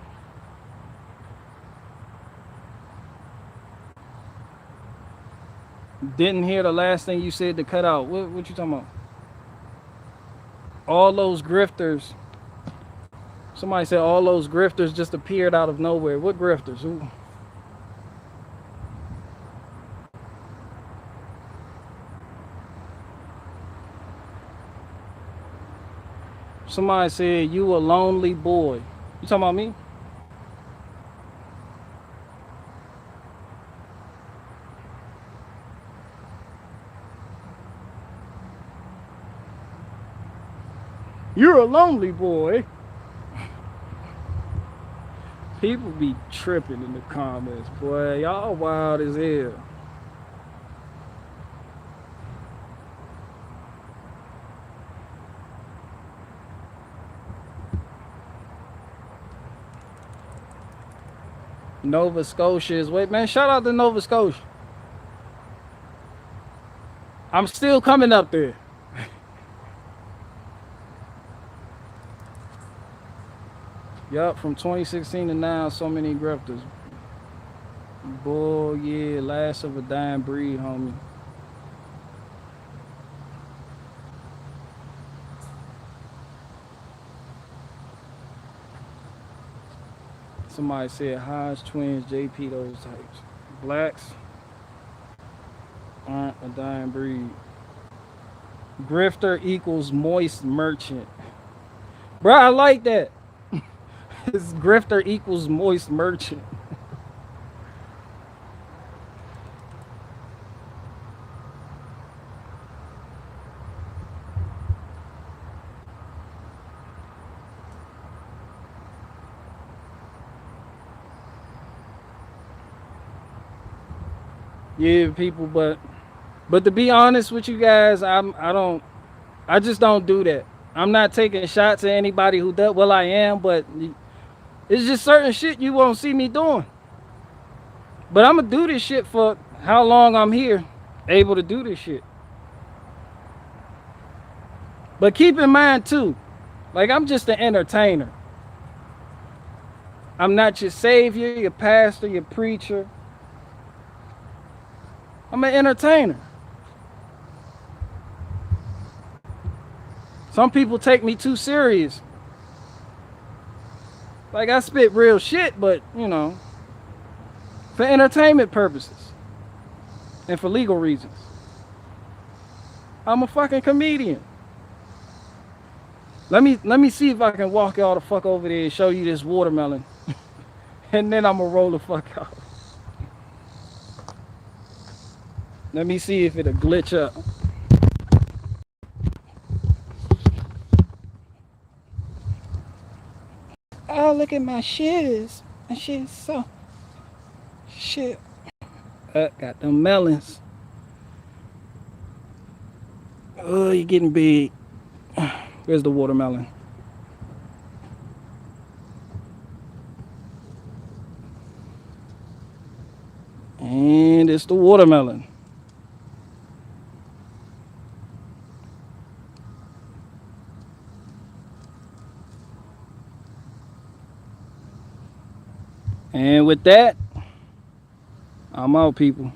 Didn't hear the last thing you said to cut out. What you talking about? All those grifters. Somebody said all those grifters just appeared out of nowhere. What grifters? Who? Somebody said you a lonely boy. You talking about me? You're a lonely boy. People be tripping in the comments, boy. Y'all wild as hell. Nova Scotia is wait, man. Shout out to Nova Scotia. I'm still coming up there. Yup, from 2016 to now, so many grifters. Boy, yeah, last of a dying breed, homie. Somebody said Hodge twins, JP, those types. Blacks aren't a dying breed. Grifter equals moist merchant. Bro, I like that. This grifter equals moist merchant. Yeah, people, but to be honest with you guys, I just don't do that. I'm not taking shots at anybody who does. Well, I am, but it's just certain shit you won't see me doing. But I'm gonna do this shit for how long I'm here, able to do this shit. But keep in mind too, like I'm just an entertainer. I'm not your savior, your pastor, your preacher. I'm an entertainer. Some people take me too serious. Like I spit real shit, but you know, for entertainment purposes and for legal reasons. I'm a fucking comedian. Let me see if I can walk y'all the fuck over there and show you this watermelon. And then I'm gonna roll the fuck out. Let me see if it'll glitch up. Oh, look at my shiz. My shit's so shit. Got them melons. Oh, you're getting big. Where's the watermelon? And it's the watermelon. And with that, I'm out, people.